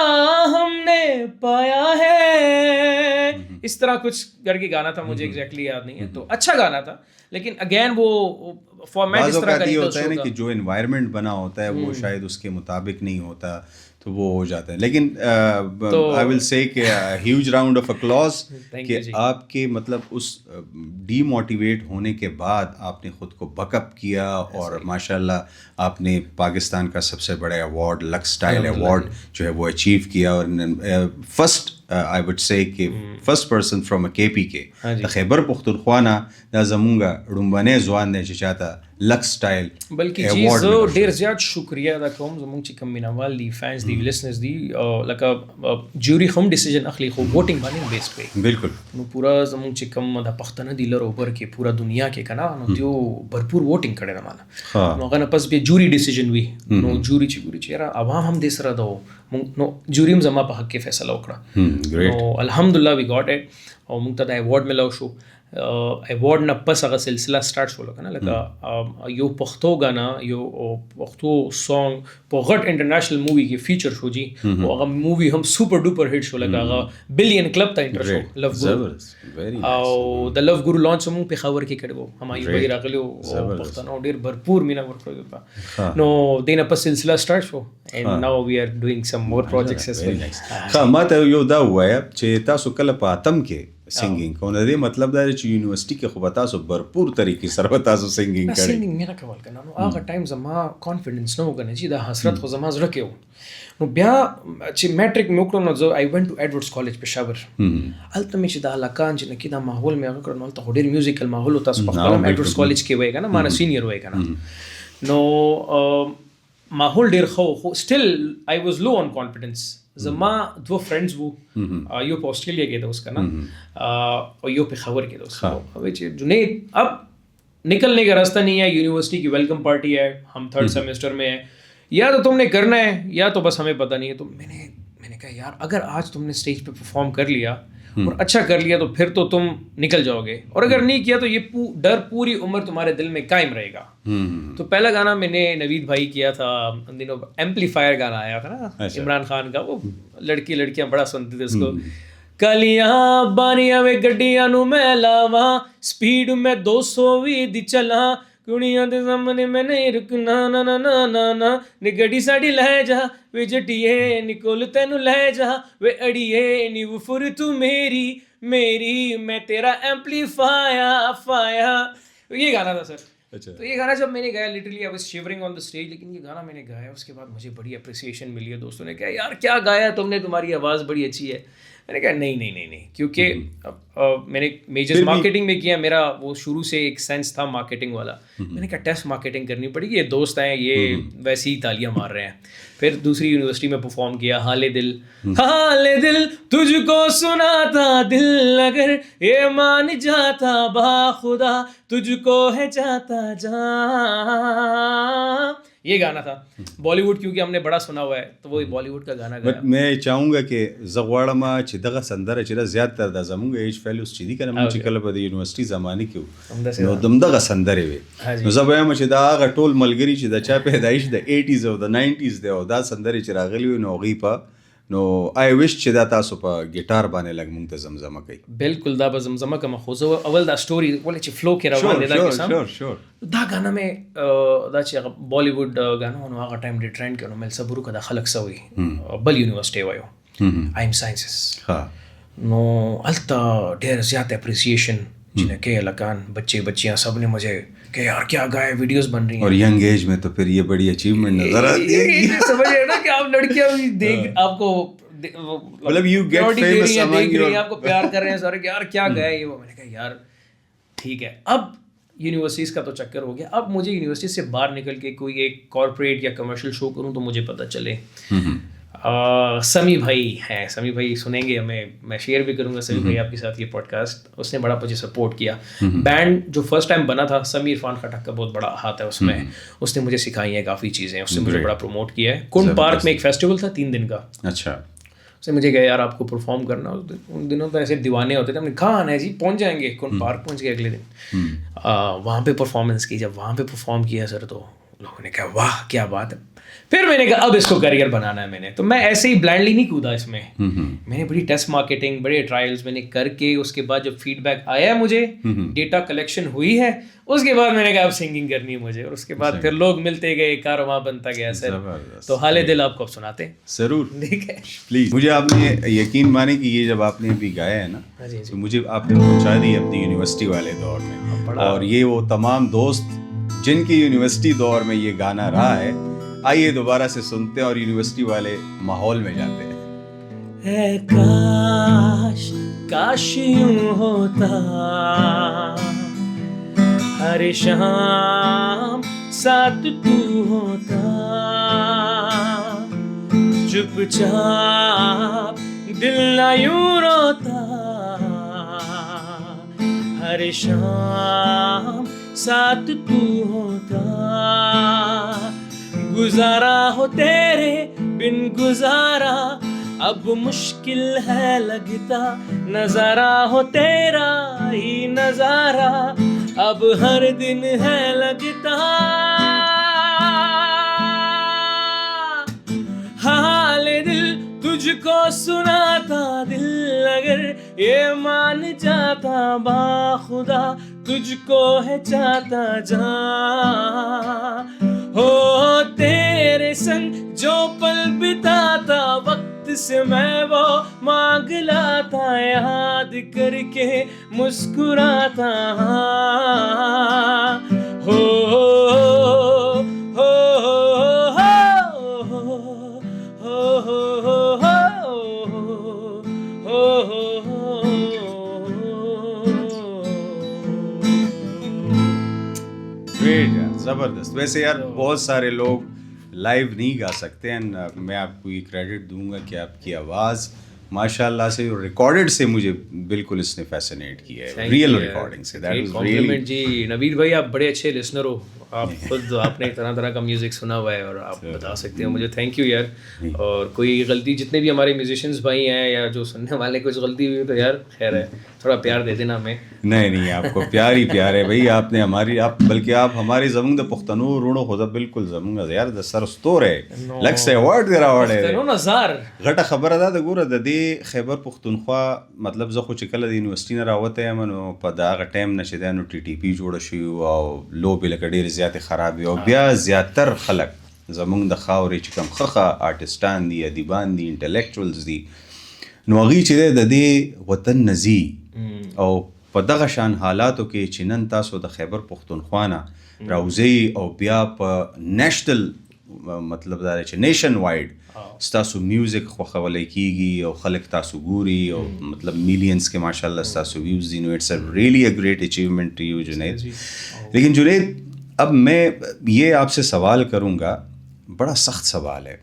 ہم نے پایا ہے، اس طرح کچھ کر کے گانا تھا، مجھے ایگزیکٹلی یاد نہیں ہے. تو اچھا گانا تھا، لیکن اگین وہ فارمیٹ اس طرح کا نہیں ہوتا ہے نا کہ جو انوائرمنٹ بنا ہوتا ہے وہ شاید اس کے مطابق نہیں ہوتا تو وہ ہو جاتا ہے. لیکن آئی ول سے کہ ہیوج راؤنڈ آف اپلاز کہ آپ کے مطلب اس ڈی موٹیویٹ ہونے کے بعد آپ نے خود کو بک اپ کیا اور ماشاء اللہ آپ نے پاکستان کا سب سے بڑا ایوارڈ لکس اسٹائل ایوارڈ جو ہے وہ اچیو کیا. اور فرسٹ آئی وڈ سے کہ فرسٹ پرسن فرام اے کے پی کے خیبر پختونخوا نه دا زمونږ ډومبنی ځوان دی چې چاته لکس سټایل بلکې چې زه ډېر زیات شکریا ادا کوم زمونږ چې کوم مینوال دي فینس دي لسنرز دي لکه جوري هم ډیسیژن اخلي خو ووټینګ باندې بیس کوي بالکل. نو پورا زمونږ چې کوم د پښتانه دي لر اوبر کې پورا دنیا کې کنه نو دیو بھرپور ووټینګ کړي نه مالا نو هغه نه پس به جوري ډیسیژن وي نو جوري چې ګوري چې یاره عوام هم دې سره دو نو جوري هم زما په حق کې فیصله وکړه. نو الحمدلله وی ګاټ اټ او موږ ته دا ایوارډ ملو شو. ایوارډ نه پس هغه سلسله سٹارټ شو لکه نه لکه یو پښتو غانا یو پښتو سانګ په غټ انټرنیشنل مووی کې فیچر شو جی او هغه مووی هم سپر ډوپر هټ شو لکه هغه بلین کلب ته انټر شو لو ګورو او د لو ګورو لانچ هم په خبر کې کړو هم یو راغلی او پښتنو ډیر بھرپور مینا ورکړو نو دینه په سلسله سٹارټ شو and now we are doing some more projects as well. ها ما ته یو دا وایا چې تاسو کله په اتم کې سنگینګ کو نه دی مطلب دا چې یونیورسيټي کې خو به تاسو بھرپور طریقې سره تاسو سنگینګ کړئ. سنگینګ مینا کول کنه نو هغه ټایم زما کانفیډنس نو کنه چې دا حسرت خو زما زړه کې نو بیا چې میټریک مې وکړو نو آی وینٹ ټو ایډورډز کالج پېښور هلته مې چې دا هلکان چې نکي دا ماحول مې هغه کړ نو هلته ډېر میوزیکل ماحول تاسو په خپل ایډورډز کالج کې وای کنه مانه سینیئر وای کنه نو ماحول ډېر خو سټل آی واز لو آن کانفیډنس. زما دو فرینڈز وو یو په آسټرالیا کې دا اوس کنه او یو په خبر کې دا اوس او چې جنید اب نکلنے کا راستہ نہیں ہے, یونیورسٹی کی ویلکم پارٹی ہے, ہم تھرڈ سیمسٹر میں ہیں, یا تو تم نے کرنا ہے یا تو بس ہمیں پتہ نہیں ہے. تو میں نے کہا یار اگر آج تم نے اسٹیج پہ پرفارم کر لیا اور اچھا کر لیا تو پھر تو تم نکل جاؤ گے, اور اگر نہیں کیا تو یہ ڈر پوری عمر تمہارے دل میں قائم رہے گا. تو پہلا گانا میں نے نوید بھائی کیا تھا ان دنوں, ایمپلیفائر گانا آیا تھا نا عمران خان کا, وہ لڑکیاں بڑا سنتے تھے اس کو. کلیاں بانیاں میں گڈیاں نو میں لاواں, سپیڈ میں 200 دی چلاں, کڑیاں دے سامنے میں نہیں رکنا نا نا نا نا نا, نی گڈی ساڈی لے جا وے جٹیے نکول تینوں لے جا وے اڑیے نی وفر تو میری میں تیرا ایمپلیفایا فایا. یہ گانا تھا سر. تو یہ گانا جب میں نے گایا لٹرلی آئی واز شیورنگ آن دا اسٹیج, لیکن یہ گانا میں نے گایا اس کے بعد مجھے بڑی اپریسیشن ملی ہے. دوستوں نے کہا یار کیا گایا تم نے, تمہاری آواز بڑی اچھی ہے. میں نے کہا نہیں, کیونکہ میں نے میجر مارکیٹنگ میں کیا, میرا وہ شروع سے ایک سینس تھا مارکیٹنگ والا. میں نے کہا ٹیسٹ مارکیٹنگ کرنی پڑی گی, یہ دوست ہیں یہ ویسی ہی تالیاں مار رہے ہیں. پھر دوسری یونیورسٹی میں پرفارم کیا, حال دل تجھ کو سناتا دل, اگر یہ مان جاتا باخدا تجھ کو ہے جاتا جہاں. یہ گانا تھا بالی ووڈ, کیونکہ ہم نے بڑا سنا ہوا ہے تو وہ بالی ووڈ کا گانا گایا. میں چاہوں گا کہ زغواړم چې دغه سندره چې زیات تر د زمونږ ایج فیلوز چې دي کنه موږ چې کله په یونیورسيټي زمانه کې نو دغه سندره وي نو زه وایم چې دا هغه ټول ملګری چې د چا پیدایش د 80s او د 90s دی او دا سندره چې راغلی نو غي په نو آی وش چې دا تاسو په ګیټار باندې لګ مونږ ته زمزمه کوي. بالکل دا به زمزمه کوم, خو زه اول دا سټوري ولې چې فلو کې روان دي دا قسم دا غانا میں دا چې بالی ووډ غانا نو هغه ټایم ډی ټرند کړو مل صبرو کدا خلق سوي بل یونیورسيټي وایو آی ایم ساينسز نو التا ډیر زیات اپریسیشن جن کے لکان بچیاں سب نے مجھے کہ یار کیا گائے, ویڈیوز بن رہی ہیں. اور ینگ ایج میں تو پھر یہ بڑی اچیومنٹ نظر آتی ہے. سمجھ رہے نا کہ آپ لڑکیاں بھی دیکھ آپ کو مطلب یو گیٹ فیمس دیکھ رہی ہیں, آپ کو پیار کر رہے ہیں سارے کہ یار کیا گائے یہ وہ. میں نے کہا یار ٹھیک ہے, اب یونیورسٹیز کا تو چکر ہو گیا, اب مجھے یونیورسٹی سے باہر نکل کے کوئی ایک کارپوریٹ یا کمرشل شو کروں تو مجھے پتہ چلے. سمی بھائی ہیں, سمی بھائی سنیں گے ہمیں, میں شیئر بھی کروں گا سمی بھائی آپ کے ساتھ یہ پوڈ کاسٹ. اس نے بڑا مجھے سپورٹ کیا. بینڈ جو فرسٹ ٹائم بنا تھا, سمی عرفان خٹک کا بہت بڑا ہاتھ ہے اس میں, اس نے مجھے سکھائی ہیں کافی چیزیں, اس نے مجھے بڑا پروموٹ کیا ہے. کنڈ پارک میں ایک فیسٹیول تھا 3 دن کا, اچھا اس نے مجھے کہا یار آپ کو پرفارم کرنا. ان دنوں تو ایسے دیوانے ہوتے تھے, ہم نے کہاں آنا ہے جی, پہنچ جائیں گے. کنڈ پارک پہنچ گئے اگلے دن, وہاں پہ پرفارمنس کی. جب وہاں پہ پرفارم کیا سر تو لوگوں نے کہا واہ کیا بات ہے. پھر میں نے کہا اب اس کو کریئر بنانا ہے میں نے. تو میں ایسے ہی بلائنڈلی نہیں کودا اس میں, میں نے بڑی ٹیسٹ مارکیٹنگ, بڑے ٹرائلز میں نے کر کے, اس کے بعد جب فیڈ بیک آیا مجھے, ڈیٹا کلیکشن ہوئی ہے, اس کے بعد میں نے کہا اب سنگنگ کرنی ہے مجھے, اور اس کے بعد پھر لوگ ملتے گئے, کاروبار بنتا گیا سر. تو حال دل آپ کو اب سناتے ہیں ضرور, ٹھیک ہے پلیز. مجھے آپ نے یقین مانے کہ یہ جب آپ نے ابھی گایا ہے نا تو مجھے آپ نے پہنچا دی اپنی یونیورسٹی والے دور میں, اور یہ وہ تمام دوست جن کی یونیورسٹی دور میں یہ گانا رہا ہے, آئیے دوبارہ سے سنتے ہیں اور یونیورسٹی والے ماحول میں جاتے ہیں. اے کاش کاش یوں ہوتا, ہر شام ساتھ تو ہوتا, چپ چاپ دل نہ یوں روتا, ہر شام ساتھ تو ہوتا, گزارا ہو تیرے بن گزارا اب مشکل ہے لگتا, نظارہ ہو تیرا ہی نظارہ اب ہر دن ہے لگتا, حال دل تجھ کو سناتا دل اگر یہ مان جاتا, باخدا تجھ کو ہے چاہتا جہاں, ہو تیرے سنگ جو پل بتاتا وقت سے میں وہ مانگ لاتا, یاد کر کے مسکراتا, ہو زبردست. ویسے یار بہت سارے لوگ لائیو نہیں گا سکتے, اینڈ میں آپ کو یہ کریڈٹ دوں گا کہ آپ کی آواز ماشاء اللہ سے ریکارڈڈ سے مجھے بالکل اس نے فیسنیٹ کیا ہے, ریئل ریکارڈنگ سے. دیٹ واز ریئلی جی نوید بھائی, آپ بڑے اچھے لسنر ہو, آپ خود آپ نے طرح طرح کا میوزک سنا ہوا ہے اور آپ بتا سکتے ہیں مجھے. تھینک یو یار. اور کوئی غلطی جتنے بھی ہمارے میوزیشینس بھائی ہیں یا جو سننے والے کچھ غلطی ہوئی تو یار خیر ہے, تھوڑا پیار دے دینا ہمیں. نہیں آپ کو پیار ہی پیار ہے بھائی, آپ نے ہماری آپ بلکہ آپ ہماری زمنگ د پښتنو رونو خدا بالکل زمنگ یار د سر ستور ہے لک سے ایوارڈ دی راوړ ہے نظر غټه خبره ده. د ګوره د دې خیبر پښتونخوا مطلب زه خو چې کله د یونیورسيټي نه راوته یم نو په دغه ټایم نشه ده نو ټي ټي پی جوړ شي او لوبې لکه ډېر زیات خراب او بیا زیاتر خلک زمونږ د خاورې چې کوم خخه آرټسټان دي, ادیبان دي, انټلیکچوالز دي, نو هغوی چې د دې وطن نزي او په دغه شان حالاتو کې چې نن تاسو د خیبر پښتونخوا نه راوځئ او بیا په نیشنل مطلب دا چې نیشن وائډ ستاسو میوزک خوښولی کېږي او خلک تاسو ګوري او مطلب میلینس کې ماشاء الله ستاسو ویوز دي, نو اٹس اے ریئلی اے گریٹ اچیومنٹ ٹو یو جنید. لیکن جنید اب میں یہ آپ سے سوال کروں گا, بڑا سخت سوال ہے.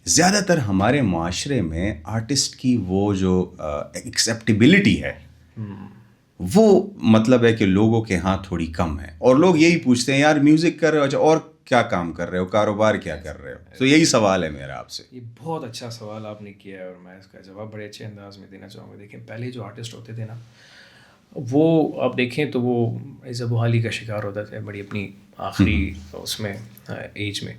زیادہ تر ہمارے معاشرے میں آرٹسٹ کی وہ جو ایکسیپٹیبلٹی ہے وہ مطلب ہے کہ لوگوں کے ہاں تھوڑی کم ہے, اور لوگ یہی پوچھتے ہیں یار میوزک کر رہے ہو, اچھا اور کیا کام کر رہے ہو, کاروبار کیا کر رہے ہو. تو یہی سوال ہے میرا آپ سے. یہ بہت اچھا سوال آپ نے کیا ہے اور میں اس کا جواب بڑے اچھے انداز میں دینا چاہوں گا. دیکھیں پہلے جو آرٹسٹ ہوتے تھے نا وہ آپ دیکھیں تو وہ ایز بحالی کا شکار ہوتا تھا بڑی اپنی آخری اس میں ایج میں.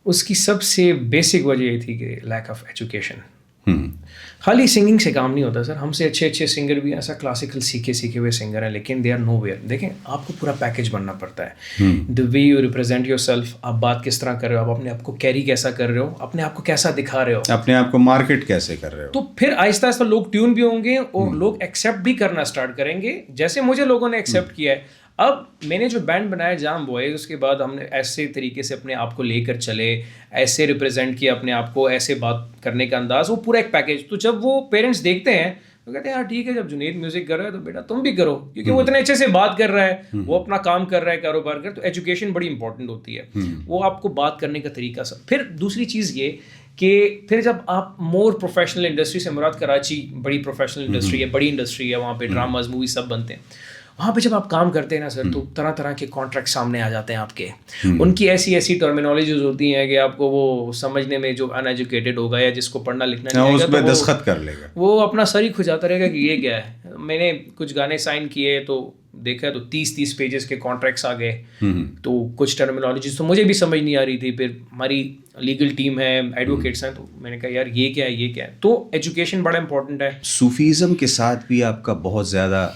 اس کی سب سے بیسک وجہ یہ تھی کہ لیک آف ایجوکیشن. خالی سنگنگ سے کام نہیں ہوتا سر, ہم سے اچھے اچھے سنگر بھی ایسا کلاسیکل سیکھے ہوئے سنگر ہیں لیکن دے آر نو ویئر. دیکھیں آپ کو پورا پیکیج بننا پڑتا ہے. دا وے یو ریپرزینٹ یور سیلف, آپ بات کس طرح کر رہے ہو, آپ اپنے آپ کو کیری کیسا کر رہے ہو, اپنے آپ کو کیسا دکھا رہے ہو, اپنے آپ کو مارکیٹ کیسے کر رہے ہو. تو پھر آہستہ آہستہ لوگ ٹیون بھی ہوں گے اور لوگ ایکسیپٹ بھی کرنا اسٹارٹ کریں گے جیسے مجھے لوگوں نے ایکسیپٹ کیا ہے. اب میں نے جو بینڈ بنایا جام بوائز, اس کے بعد ہم نے ایسے طریقے سے اپنے آپ کو لے کر چلے, ایسے ریپرزینٹ کیا اپنے آپ کو, ایسے بات کرنے کا انداز, وہ پورا ایک پیکیج. تو جب وہ پیرنٹس دیکھتے ہیں تو کہتے ہیں یار ٹھیک ہے, جب جنید میوزک کر رہا ہے تو بیٹا تم بھی کرو, کیونکہ وہ اتنے اچھے سے بات کر رہا ہے, وہ اپنا کام کر رہا ہے, کاروبار کر. تو ایجوکیشن بڑی امپورٹنٹ ہوتی ہے, وہ آپ کو بات کرنے کا طریقہ سب. پھر دوسری چیز یہ کہ پھر جب آپ مور پروفیشنل انڈسٹری سے مراد کراچی بڑی پروفیشنل انڈسٹری ہے, بڑی انڈسٹری ہے, وہاں پہ ڈراماز مووی سب بنتے ہیں. وہاں پہ جب آپ کام کرتے ہیں نا سر تو طرح طرح کے کانٹریکٹ سامنے آ جاتے ہیں آپ کے. ان کی ایسی ایسی ٹرمینالوجیز ہوتی ہیں کہ آپ کو وہ سمجھنے میں جو ان ایجوکیٹڈ ہوگا یا جس کو پڑھنا لکھنا نہیں آئے گا دستخط کر لے گا, وہ اپنا سر ہی کھجاتا رہے گا کہ یہ کیا ہے. میں نے کچھ گانے سائن کیے تو دیکھا تو 30 پیجز کے کانٹریکٹس آ گئے, تو کچھ ٹرمینالوجیز تو مجھے بھی سمجھ نہیں آ رہی تھی. پھر ہماری لیگل ٹیم ہے, ایڈوکیٹس ہیں, تو میں نے کہا یار یہ کیا ہے, یہ کیا ہے. تو ایجوکیشن بڑا امپورٹنٹ ہے. صوفیزم کے ساتھ بھی آپ کا بہت زیادہ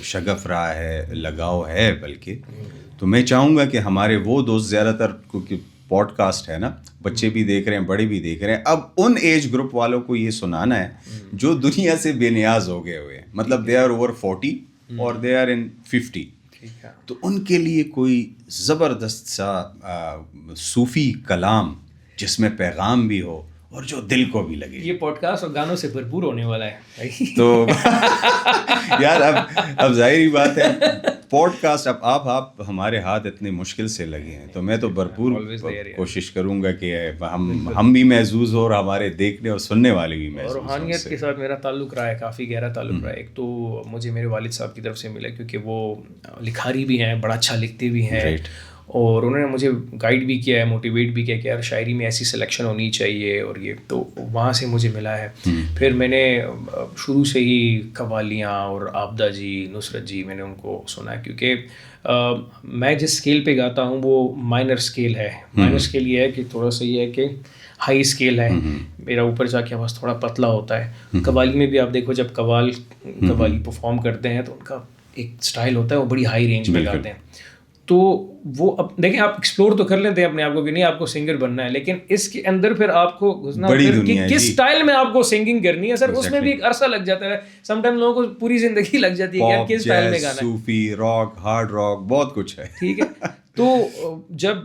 شغف رہا ہے, لگاؤ ہے بلکہ. تو میں چاہوں گا کہ ہمارے وہ دوست, زیادہ تر کیونکہ پوڈ کاسٹ ہے نا, بچے بھی دیکھ رہے ہیں, بڑے بھی دیکھ رہے ہیں, اب ان ایج گروپ والوں کو یہ سنانا ہے جو دنیا سے بے نیاز ہو گئے ہوئے ہیں, مطلب دے آر اوور 40 اور دے آر ان 50. تو ان کے لیے کوئی زبردست سا صوفی کلام جس میں پیغام بھی ہو اور جو دل کو بھی لگے. یہ پوڈ کاسٹ اور گانوں سے بھرپور ہونے والا ہے تو یار اب ظاہری بات ہے, پوڈ کاسٹ اب آپ ہمارے ہاتھ اتنے مشکل سے لگے ہیں, تو میں تو بھرپور کوشش کروں گا کہ ہم بھی محظوظ ہو اور ہمارے دیکھنے اور سننے والے بھی محظوظ ہوں. روحانیت کے ساتھ میرا تعلق رہا ہے, کافی گہرا تعلق رہا ہے. ایک تو مجھے میرے والد صاحب کی طرف سے ملا, کیونکہ وہ لکھاری بھی ہیں, بڑا اچھا لکھتے بھی ہیں, اور انہوں نے مجھے گائیڈ بھی کیا ہے, موٹیویٹ بھی کیا کہ یار شاعری میں ایسی سلیکشن ہونی چاہیے, اور یہ تو وہاں سے مجھے ملا ہے. پھر میں نے شروع سے ہی قوالیاں اور عابدہ جی, نصرت جی, میں نے ان کو سنا ہے, کیونکہ میں جس اسکیل پہ گاتا ہوں وہ مائنر اسکیل ہے. مائنر اسکیل یہ ہے کہ تھوڑا سا یہ ہے کہ ہائی اسکیل ہے, میرا اوپر جا کے آواز تھوڑا پتلا ہوتا ہے. قوالی میں بھی آپ دیکھو, جب قوالی پرفارم کرتے ہیں تو ان کا ایک اسٹائل ہوتا ہے, وہ بڑی ہائی رینج میں گاتے ہیں. تو وہ اب دیکھیں, آپ ایکسپلور تو کر لیتے ہیں اپنے آپ کو کہ نہیں آپ کو سنگر بننا ہے, لیکن اس کے اندر پھر آپ کو گھسنا کہ کس اسٹائل میں آپ کو سنگنگ کرنی ہے. سر اس میں بھی ایک عرصہ لگ جاتا ہے, سم ٹائم لوگوں کو پوری زندگی لگ جاتی ہے کہ کس اسٹائل میں گانا ہے. صوفی, راک, ہارڈ راک, بہت کچھ ہے. ٹھیک ہے. تو جب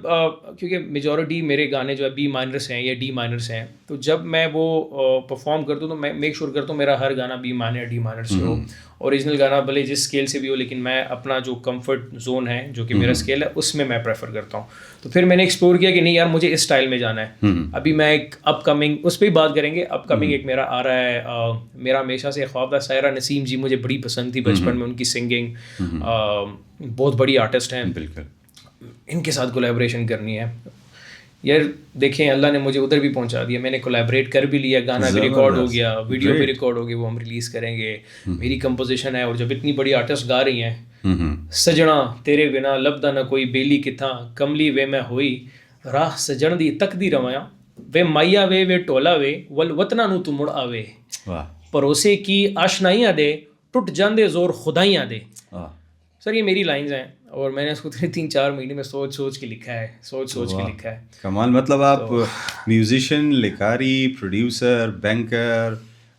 کیونکہ میجورٹی میرے گانے جو ہے بی مائنرس ہیں یا ڈی مائنرس ہیں, تو جب میں وہ پرفارم کرتا ہوں تو میں میک شیور کرتا ہوں میرا ہر گانا بی مائنر ڈی مائنر سے ہو. اوریجنل گانا بھلے جس اسکیل سے بھی ہو, لیکن میں اپنا جو کمفرٹ زون ہے جو کہ میرا اسکیل ہے اس میں پریفر کرتا ہوں. تو پھر میں نے ایکسپلور کیا کہ نہیں یار مجھے اس اسٹائل میں جانا ہے. ابھی میں ایک اپ کمنگ, اس پہ ہی بات کریں گے, اپ کمنگ ایک میرا آ رہا ہے, میرا ہمیشہ سے خواب تھا. سائرہ نسیم جی مجھے بڑی پسند تھی بچپن میں, ان کی سنگنگ, بہت بڑی آرٹسٹ ہیں. بالکل, ان کے ساتھ کولیبریشن کرنی ہے. یار دیکھیں اللہ نے مجھے ادھر بھی پہنچا دیا, میں نے کولیبریٹ کر بھی لیا, گانا بھی ریکارڈ ہو گیا, ویڈیو بھی ریکارڈ ہو گیا, وہ ہم ریلیز کریں گے. میری کمپوزیشن ہے, اور جب اتنی بڑی آرٹسٹ گا رہی ہیں, سجنا تیرے بنا لبدا نہ کوئی بیلی کتھاں, کملی وے میں ہوئی راہ سجن دی تکدی رواں, وے مائیا وے ٹولا وے ول وطنا نو تو مڑ آوے, پروسے کی آشنائیاں دے ٹوٹ جاندے زور خدائیاں دے. سر یہ میری لائنز ہیں, اور میں نے اس کو 3-4 مہینے میں سوچ کے لکھا ہے, سوچ کے لکھا ہے. کمال. مطلب آپ میوزیشین, لکھاری, پروڈیوسر, بینکر,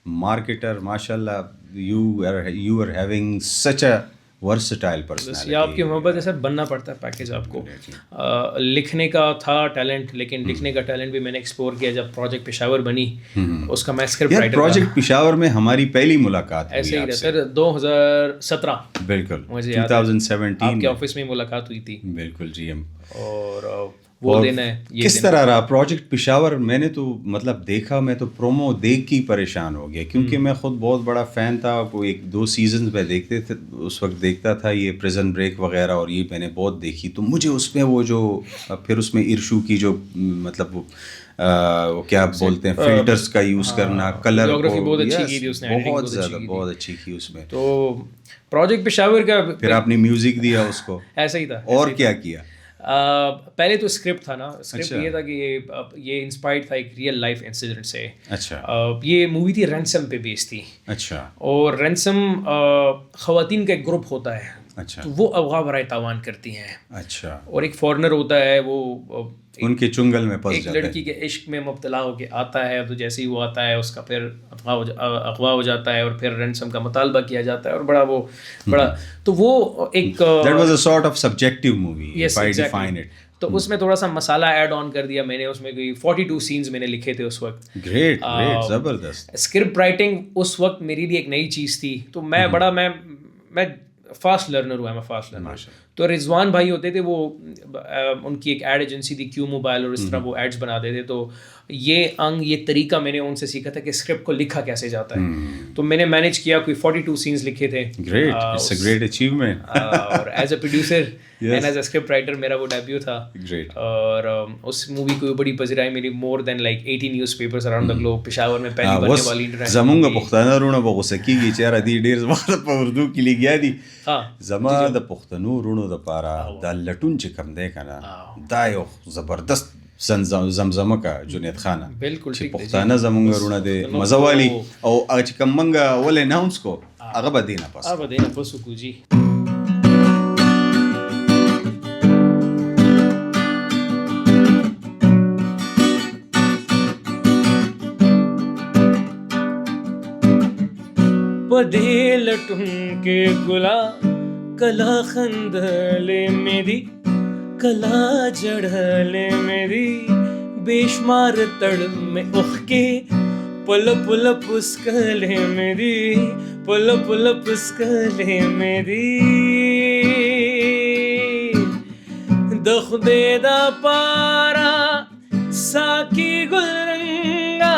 مارکیٹر, ماشاء اللہ, یو آر ہیونگ سچ اے ورسٹائل پرسنالٹی. یہ آپ کی محبت ہے سر, بننا پڑتا ہے پیکیج آپ کو. لکھنے کا تھا ٹیلنٹ, لیکن لکھنے کا ٹیلنٹ بھی میں نے ایکسپلور کیا جب پروجیکٹ پشاور بنی. اس کا میں اسکرپٹ رائٹر تھا. پروجیکٹ پشاور میں ہماری پہلی ملاقات ایسے ہی تھا سر, 2017. بالکل, مجھے 2017 آپ کے آفس میں ملاقات ہوئی تھی. بالکل جی. ہم اور وہ دن ہے. کس طرح رہا پروجیکٹ پشاور؟ میں نے تو مطلب دیکھا, میں تو پرومو دیکھ کے پریشان ہو گیا, کیونکہ میں خود بہت بڑا فین تھا. وہ 1-2 سیزنز میں دیکھتے تھے, اس وقت دیکھتا تھا یہ پریزن بریک وغیرہ, اور یہ میں نے بہت دیکھی. تو مجھے اس میں وہ جو پھر اس میں ارشو کی جو مطلب وہ کیا بولتے ہیں, فلٹرز کا یوز کرنا, کلر بہت اچھی کی تھی اس نے, بہت زیادہ بہت اچھی کی اس میں. تو پروجیکٹ پشاور کا پھر آپ نے میوزک دیا اس کو. ایسا ہی تھا. اور کیا کیا؟ پہلے تو اسکرپٹ تھا نا, اسکرپٹ یہ تھا کہ یہ انسپائرڈ تھا ایک ریئل لائف انسیڈنٹ سے. اچھا. یہ مووی تھی رینسم پہ بیس تھی. اچھا. اور رینسم خواتین کا ایک گروپ ہوتا ہے. اچھا. تو وہ اغوا برائے تاوان کرتی ہیں. اچھا. اور ایک فارنر ہوتا ہے, وہ ان کے چنگل میں پھنس جاتا ہے, ایک لڑکی کے عشق میں مبتلا ہو کے آتا ہے. تو جیسے ہی وہ آتا ہے اس کا پھر اغوا ہو جاتا ہے, اور پھر رینسم کا مطالبہ کیا جاتا ہے, اور بڑا تو وہ ایک that was a sort of subjective movie if I define it. تو اس میں تھوڑا سا مسالہ ایڈ آن کر دیا میں نے. اس میں کوئی 42 سینز میں نے لکھے تھے اس وقت. گریٹ, زبردست. اسکرپٹ رائٹنگ اس وقت میری لیے ایک نئی چیز تھی. تو میں فاسٹ لرنر ہوا, میں فاسٹ لرنر. تو رضوان بھائی ہوتے تھے, وہ ان کی ایک ایڈ ایجنسی تھی کیو موبائل, اور اس طرح وہ ایڈس بناتے تھے. تو یہ طریقہ میں نے ان سے سیکھا تھا کہ اسکرپٹ کو لکھا کیسے جاتا ہے. تو میں نے مینیج کیا, کوئی 42 سینس لکھے تھے. گریٹ, اٹس اے گریٹ اچیومنٹ. اور ایز اے پروڈیوسر اینڈ ایز اے اسکرپٹ رائٹر میرا وہ ڈیبیو تھا. گریٹ. اور اس مووی کو بڑی پذیرائی میری, مور دین لائک 80 نیوز پیپرز اراؤنڈ دا گلوب. پشاور میں پہلی بننے والی انٹرنیشنل زمونږ پښتانه رونه به غوسه کېږي چې یاره دې ډېر زما په اردو کې لګیا دي. زما د پښتنو رونو دپاره دا لټون چې کوم دی که نه, دا یو زبردست زمزمه کا جنید خانه, بالکل چې پښتانه زمونږ رونه دی مزه والي, او هغه چې کوم موږ ول اناونس کو هغه به دې نه پس وکړو جی. پدے لٹن کے گلا کلا خندلے میری, کلا جڑھلے میری, بے شمار تڑ میں اخ کے پل پل پسکلے میری, پل پل پسکلے میری. دخ دے دا پارا ساکی گلرنگا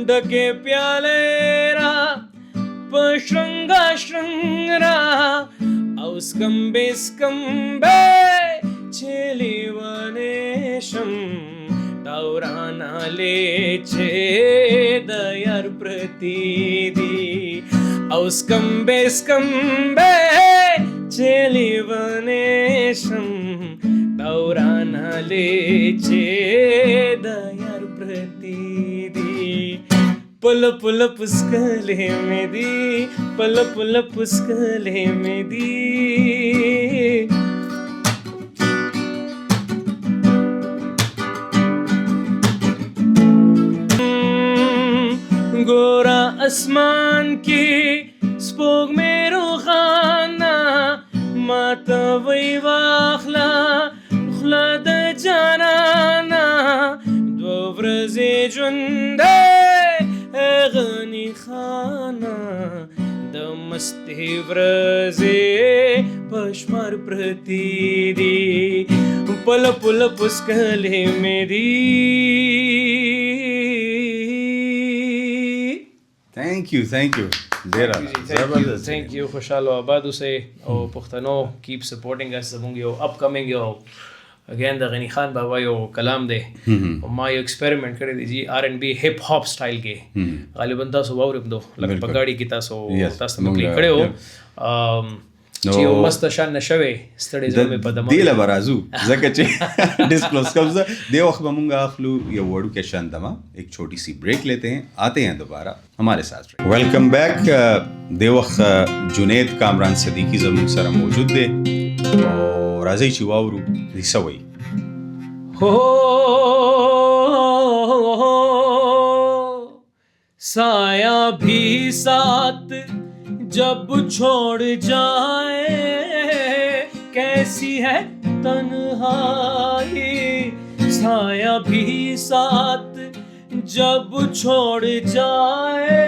ڈکے پیالے را پشرنگا شرنگرا اوسکمبے اسکمبے چیلی ونیشم داورانا لیچے دیار پرتیدی. اوسکمبے اسکمبے چیلی ونیشم داورانا لیچے دیار پرتیدی. پل پل پسکلے میں دی, پل پل پسکلے میں دی. گورا اسمان کی سپوگ میں روخانہ ماتا وی واخلا خلا دا جانانا دو ورزی جندے غنی خانہ دمستی ورزی پشمار پرتیدی. پل پل پسکلے میری. تھینک یو تھینک یو. خوشحال و آباد اسے او پختنو کیپ سپورٹنگ اس زمونږ یو اپ کمنګ یو اگین د غنی خان بابا یو کلام دی او ما یو ایکسپیریمنٹ کړی دی جی آر این بی هپ هاپ سټایل کې غالبا تاسو واورم دو لکه پګاړي کې تاسو مکلی کړی و چې یو مست شان نشوي ستړي زمه په دماغ دی له برازو ځکه چې ډیسکلوز کوم دی وخت به مونږ اخلو یو وړو کې شاندما ایک چھوٹی سی بریک لیتے ہیں, آتے ہیں دوبارہ ہمارے ساتھ. ویلکم بیک. دی وخت جنید کامران صدیقی زموږ سره موجود دی او راځي چې واورو دې څه وایي. سایہ بھی ساتھ جب چھوڑ جائے کیسی ہے تنہائی. سایہ بھی ساتھ جب چھوڑ جائے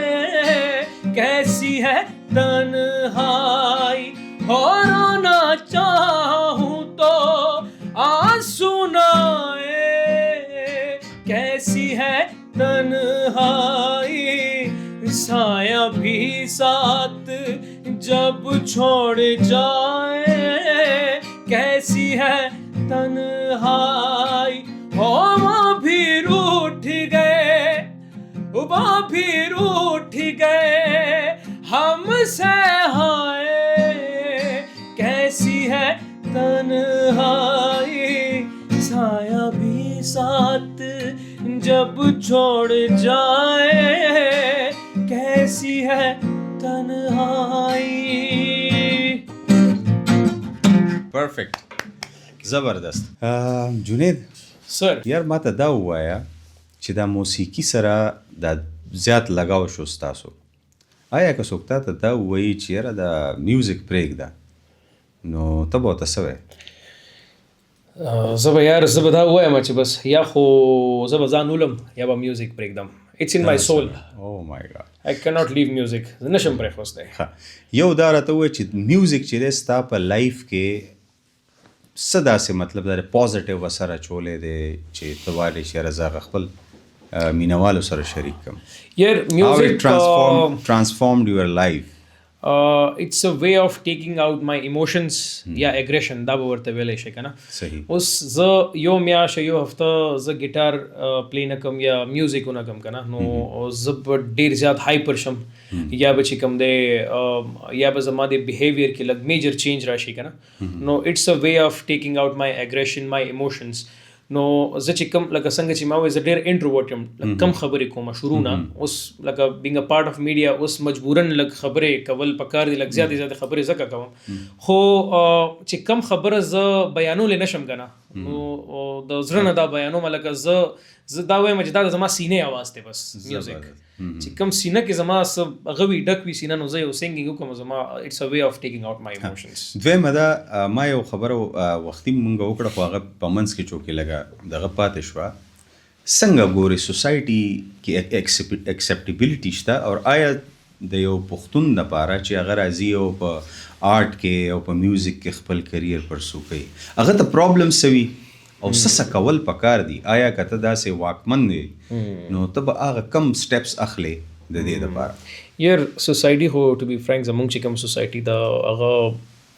کیسی ہے تنہائی. اور رونا چاہوں تو آنسو نہ آئے کیسی ہے تنہائی. سایہ بھی ساتھ جب چھوڑ جائے کیسی ہے تنہائی. وہ بھی روٹھ گئے, وہ بھی روٹھ گئے ہم سے ہائے کیسی ہے تنہائی. سایہ بھی ساتھ جب چھوڑ جائے کیسی ہے تنہائی. پرفیکٹ, زبردست. جنید سر یار ما ته دا ووایه چې دا موسیقي سره دا زیات لګاو شو ستاسو. آیا که څوک تا ته دا ووایي چې یاره دا میوزک پرېږده نو ته به ورته څه وایې؟ زه به دا ووایم چې بس یا خو زه به ځان ولم یا به میوزک پرېږدم. it's in my soul. او مای ګاډ. I cannot leave music. نشم پرې خوسته. یو دا راته وایي چې میوزیک چې دی ستا په لایف کې څه داسې مطلب دا پازیټیو اثر اچولی دی چې ته وایلی چې یاره زه هغه خپل مینوالو سره شریک کړم. Your How it music transformed your life. It's a way of taking out my emotions یا aggression دا به ورته ویلی شي که نه. صحیح. اوس زه یو میاشت یو هفته زه ګیټار پلی نه کوم یا میوزیک ونه کوم که نه نو زه به ډېر زیات هایپر شم یا به چې کوم دی یا به زما د بیهیویر کې لږ میجر چینج راشي که نه نو اټس ا وے آف ټیکنګ آؤٹ مای اګریشن مای ایموشنز. نو زه چې کوم لکه څنګه چې ما وایي زه ډېر انټروورټ یم لږ کم خبرې کوم شروع نه اوس لکه بینګ ا پارټ اف میډیا اوس مجبوراً لږ خبرې کول پکار دي لږ زیاتې خبرې ځکه کوم خو چې کم خبره زه بیانولی نشم که نه نو د زړه نه دا بیانوم لکه زه دا وایم چې دا د زما سینې اواز دی بس میوزیک چې کم سینه کې زما څه هغه وي ډک وي سینه نو زه یو سینګینګ وکړم زما اټس ا وے آف ټیکنګ آؤٹ مای ایموشنز. دویمه دا ما یو خبره وختي مونږ وکړه خو هغه په منځ کې چوکې لګه دغه پاتې شوه څنګه ګورې سوسایټي کې اکسیپټیبلټي شته او آیا د یو پښتون دپاره چې هغه راځي او په آرټ کې او په میوزیک کې خپل کریر پرسو کوي هغه ته پرابلم څه وي او څه کول پکار دي آیا که ته داسې واکمن دی نو ته به هغه کم سټیپس اخلې د دې دپاره یار سوسایټي خو ټو بی فرینک زمونږ چې کوم سوسایټي دا هغه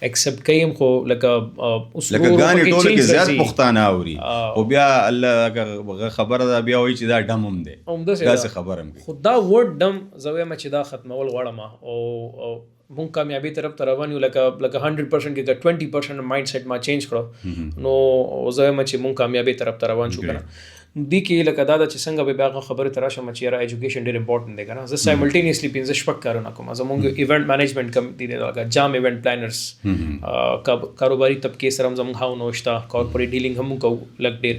ایکسپټ کوي خو لکه اوس لکه ګانې ټوله کې زیات پښتانه اوري خو بیا الله خبره ده بیا وایي چې دا ډم هم دی داسې خبره هم کوي خو دا ورډ ډم زه وایم چې دا ختمول غواړم او مونږ کامیابی طرف ته روان یو لکه 100% کې که 20% مایند سیټ ما چینج کړو نو زه وایم چې مونږ کامیابی طرف ته روان شو که نه دی کې لکه دا ده چې څنګه به بیا هغه خبرې ته راشم چې یاره ایجوکیشن ډېر امپورټنټ دی که نه زه سایملټینیسلی 5 شپږ کارونه کوم زمونږ ایونټ مینجمنټ کمپني دی لکه جام ایونټ پلانرز کاروباري طبقې سره هم زمونږ هاونه شته کارپوریټ ډیلینګ هم کوو لږ ډېر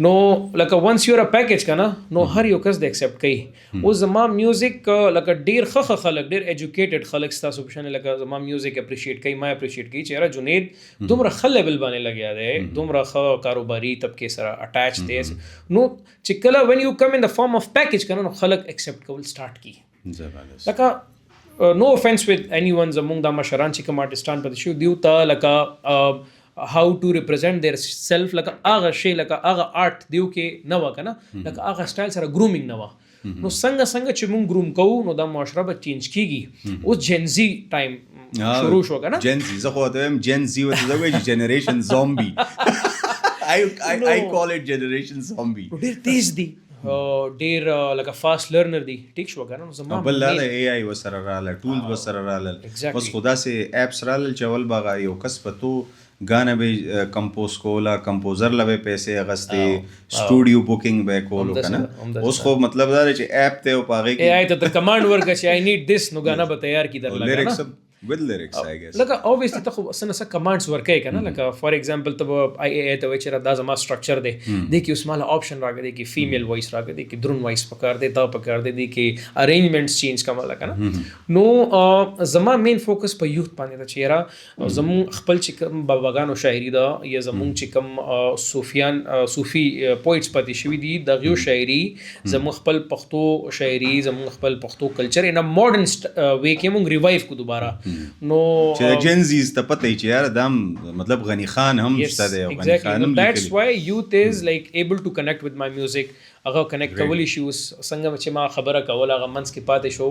نو لکه ونس یو ر پیکیج که نه نو هر یو کس د ایکسپټ کوي اوس زما میوزیک لکه ډېر ښه خلک ډېر ایجوکیټډ خلک ستاسو په شان لکه زما میوزیک اپریشیټ کوي ما اپریشیټ کوي چې یاره جنید دومره ښه لیول باندې لګیا دی دومره ښه کاروباري طبقې سره اټاچ دی نو چې کله وین یو کم ان د فارم اف پیکیج که نه نو خلک ایکسپټ کول سټارټ کي لکه نو افینس ود اینی ون زمونږ دا مشران چې کوم آرټسټان پاتې شو دیو ته لکه how to represent their self لکه هغه شی لکه هغه آرټ دیو کې نه وه که نه لکه هغه سټایل سره ګرومینګ نه وه نو څنګه چې مونږ گروم کوو نو دا معاشره به چینج کیږي اوس جنزي ټایم شروع شو که نه جنزي زه خو ته وایم جنزي ورته زه وایي جنریشن زومبي I call it generation zombie ډېر تیز دی ډېر لکه فاسټ لرنر دی ټیک شو که نه نو زما بل دا د اے آی ورسره راغله ټولز ورسره راغلل اوس خو داسې ایپس راغلل چې اول به یو کس په تو گانا به کمپوز کولا کمپوزر لوي پیسې اغستې سټوډیو بوکینګ به کولو کنه اوس خو مطلب دا چې اپ ته او پاغه کې اے آی ته کمانډ ورکړه چې آی نیډ دیس نو غانا به تیار کی درلګا لیریکس with lyrics I guess لکه obviously ته خو سنه کمانډز ورکې کنه لکه فار ایگزامپل ته آی اے ته چې دا زما سټرکچر دی د کې اوس مال آپشن راغلی کې فیمیل وایس راغلی کې درون وایس پکار دی دا پکار دی کې ارینجمنټس چینج کوم لکه نو زما مین فوکس په یوث باندې چې یاره زمون خپل چې کوم باباګانو شاعری دا یا زمون چې کوم صوفي پویټس پاتې شوی دي د غیو شاعری زمون خپل پښتو شاعری زمون خپل پښتو کلچر ان ا ماډرن وے کې مونږ ریوایو کو دوباره نو چې جنزیز ته پته چې یاره دام مطلب غنی خان هم شته دی غنی خان هم that's why youth is like able to connect with my music هغه کنیکټ کولی شي اوس څنګه چې ما خبره کوله هغه منځ کې پاتې شو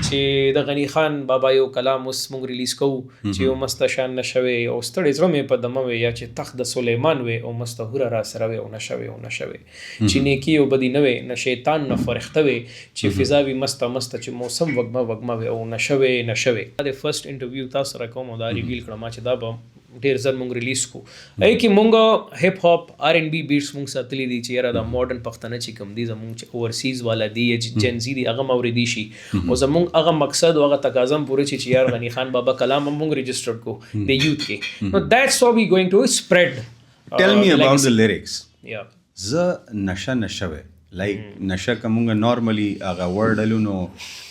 چې د غنی خان بابا یو کلام اوس موږ ریلیز کوو چې یو مست شان نشوي او ستړی زړه مې په دمه وي یا چې تخت د سلیمان وي او مستهوره را سره وي او نشوي چې نیکی او بدی نه وي نه شیطان نه فرښته وي چې فضا وي مست چې موسم وګما وي او نشوي دا فرست انټرویو تاسو را کوم دا ریویل کړم چې دا به ډېر زر مونږ ریلیز کو ای کې مونږ هپ هاپ آر ان بی بیټس مونږ ساتلی دي چې یاره دا ماډرن پښتانه چې کوم دي زمونږ چې اوورسیز والا دي یا جنزي دي هغه موردي شي او زمونږ هغه مقصد او هغه تقاضا پوره چې یار غنی خان بابا کلام هم مونږ رجسټرډ کو د یوث کې نو دیټس هاو وی ګوینګ ټو سپریډ ټیل می اباوت د لیریکس یا ز نشه لایک نشه کومه نارملی هغه ورډ لونو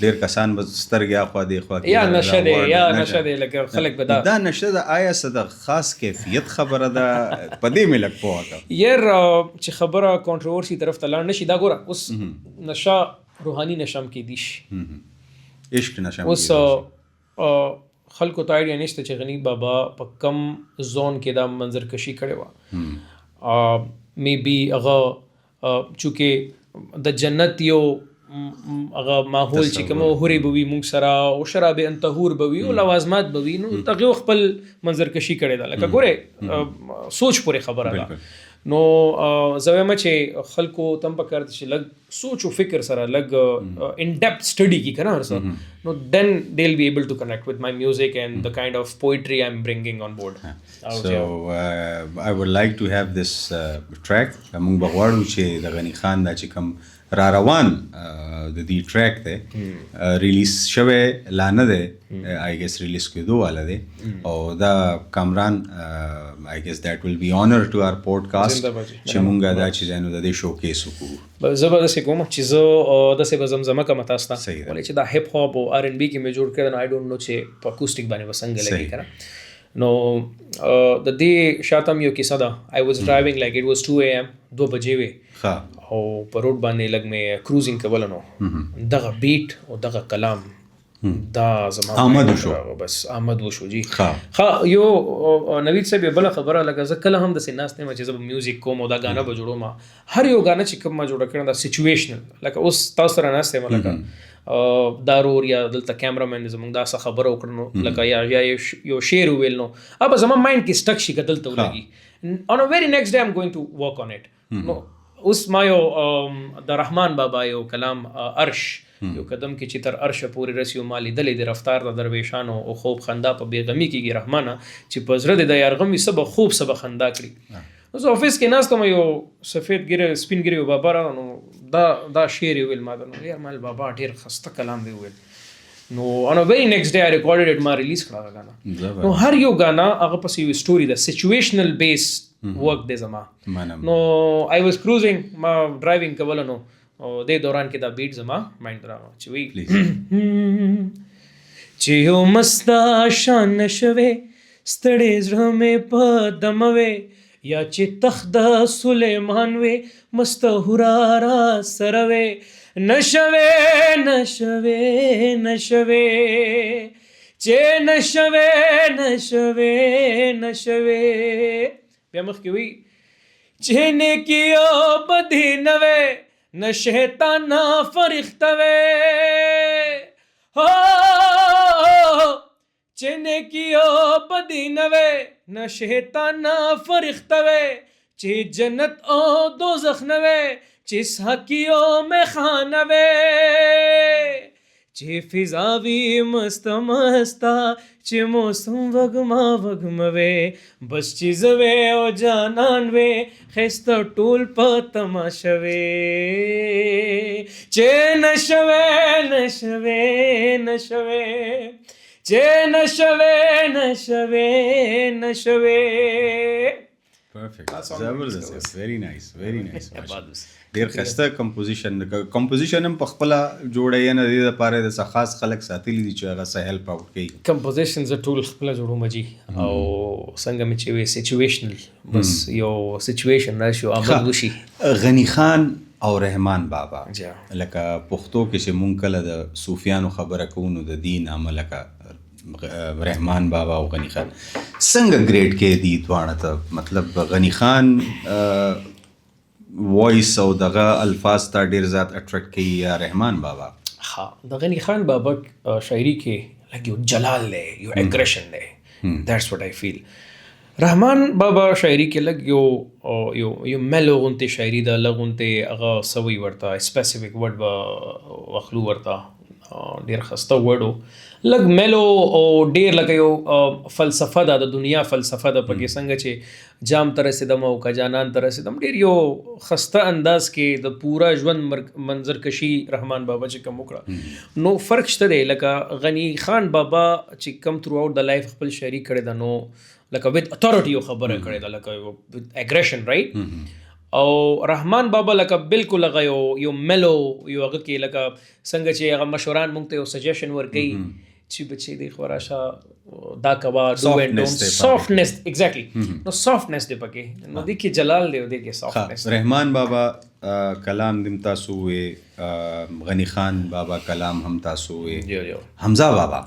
ډیر کسان به سترګیا خو دی خو یا نشه دی لکه خلک به دا نشه د آیا صد خاص کیفیت خبره ده پدې ملک پوهه یار چې خبره کنټروورسي طرف ته لاړ نشي دا ګوره اوس نشه روحانی نشم کې دیش عشق نشم اوس خلکو ته آیډیا نشته چې غنی بابا په کم زون کې دا منظر کشي کړې وه می بی هغه چونکې د جنت یو هغه ماحول چې کوم هوري بوي مونږ سره او شراب انتهور بوي او لوازمات بوي نو تغه خپل منظر کشي کړې ده لکه ګوره سوچ پورې خبره ده نو زویمه چې خلکو تم پکار چې لګ سوچ او فکر سره لګ ان ډیپث سټڈی کی کنه ورسره نو then they'll be able to connect with my music and the kind of poetry I'm bringing on board. So I would like to have this track موږ بغواړو چې د غنی خان دا چې کوم را روان د دې ټریک ته ریلیز شوه لا نه ده آی ګس ریلیز کېدو والا ده او دا کامران آی ګس دیٹ ول بی آنر ټو آور پودکاسټ چې مونږه دا چې نو د دې شو کیس وکړو زبردست کوم چې زه د سه زمزمه کوم تاسو ته ولې چې دا هپ هاپ او آر ان بی کې مې جوړ کړل آی ډونټ نو چې په اکوستیک باندې وسنګ لګي کنه نو د دې شاتم یو کیسه ده آی واز ډرایوینګ لایک اټ واز 2 AM 2 بجې وې او په روډ باندې لګ مې کروزینګ کول نو دغه بیٹ او دغه کلام دا زما آمد شو بس آمد وشو جی ها یو نوید صاحب بل خبره لکه زه کله هم د سیناس نه چې زه میوزیک کوم او دا غانا به جوړوم هر یو غانا چې کوم ما جوړ کړم دا سچويشنل لکه اوس تاسو سره ناس ته لکه دارور یا دلته کیمرامین زموږ دا څه خبره وکړنو لکه یا یو شعر ویل نو اب زما مایند کې سټک شي کدل ته ولګي on a very next day I'm going to work on it نو اوس ما یو د رحمان بابا یو کلام عرش یو قدم کې چې تر عرش پورې رسیو مالی دلې د رفتار د درویشانو او خوب خندا په بیغمی کېږي رحمانه چې په زړه د یارغمي سبا خوب سبا خندا کړي اوس افیس کې ناس کوم یو سفید ګره سپین ګره بابا را نو دا شعر ویل ما نو یار مال بابا ډیر خسته کلام دی ویل نو on a very next day I recorded it ما ریلیز کړه غانا نو هر یو غانا هغه پس یو سټوري د سچويشنل بیس ورک دی زما نو I was cruising ما ډرایوینګ کول نو او د دوران کې دا بیٹ زما مایند راغو چې وی چې یو مستا شان نشوي ستړې زړه مې په دموي یا چې تخت د سلیمان وي مستهورا را سروي نشوي نشوي نشوي چې نشوي نشوي نشوي بیا مخ کې وی چې نیکیو بدی نوي نہ شیطان فرښتہ وے ہو چنے کیو بدی نہ وے نہ شیطان فرښتہ وے چی جنت او دوزخ نہ وے چی ساکیو میں خانہ وے چی فضاوی مست مستا چی موسم وگما وگموے بس چیز وے او جانان وے خیست ټول په تماشوے چی نشوے نشوے نشوے چی نشوے نشوے نشوے Perfect. Zabardast. Very nice. Very nice. ډیر خسته کمپوزیشن هم په خپل جوړی نه دی د پاره د خاص خلک ساتلی دي چې هغه سهل پاوټ کوي کمپوزیشن ز ټول خپل جوړو مجي او څنګه می چې وی سچويشنل بس یو سچويشن راشو آمد وشي غنی خان او رحمان بابا لکه پښتو کې چې مونږ کله د صوفیانو خبره کوو د دین عملکه رحمان بابا او غنی خان څنګه گریډ کې دي دوانه ته مطلب غنی خان وایس او دغه الفاظ ته ډیر زیات اټریکټ کوي یا رحمان بابا ها د غنی خان بابا شاعری کې لګي یو جلال له یو اګریشن له دیٹس واٹ آی فیل رحمان بابا شاعری کې لګ یو ملو غونته شاعری دا لغونته هغه سوي ورته سپیسیفیک ورډ واخلو ورته ډیر خسته ورډو لګ ملو او ډیر لکه یو فلسفه دا د دنیا فلسفه د پکې څنګه چې جام تر رسیدم او کجانان تر رسیدم ډیر یو خسته انداز کې د پورا ژوند منظر کشي رحمان بابا چې کوم وکړه نو فرق شته دی لکه غنی خان بابا چې کم تھرو آؤٹ د لایف خپل شاعری کړی دا نو لکه وذ اتھارټي یو خبره کړی دا لکه اګریشن رائټ او رحمان بابا لکه بالکل هغه یو ملو یو هغه کې لکه څنګه چې هغه مشوران مونږ ته یو سجیشن ورکړي چې بچی دی خوراشه دا کوا ډو اینڈ ډونټ سافټنس ایگزیکټلی نو سافټنس دی پکې نو د کې جلال دی د کې سافټنس رحمان بابا کلام دم تاسو وې غنی خان بابا کلام هم تاسو وې جو جو حمزه بابا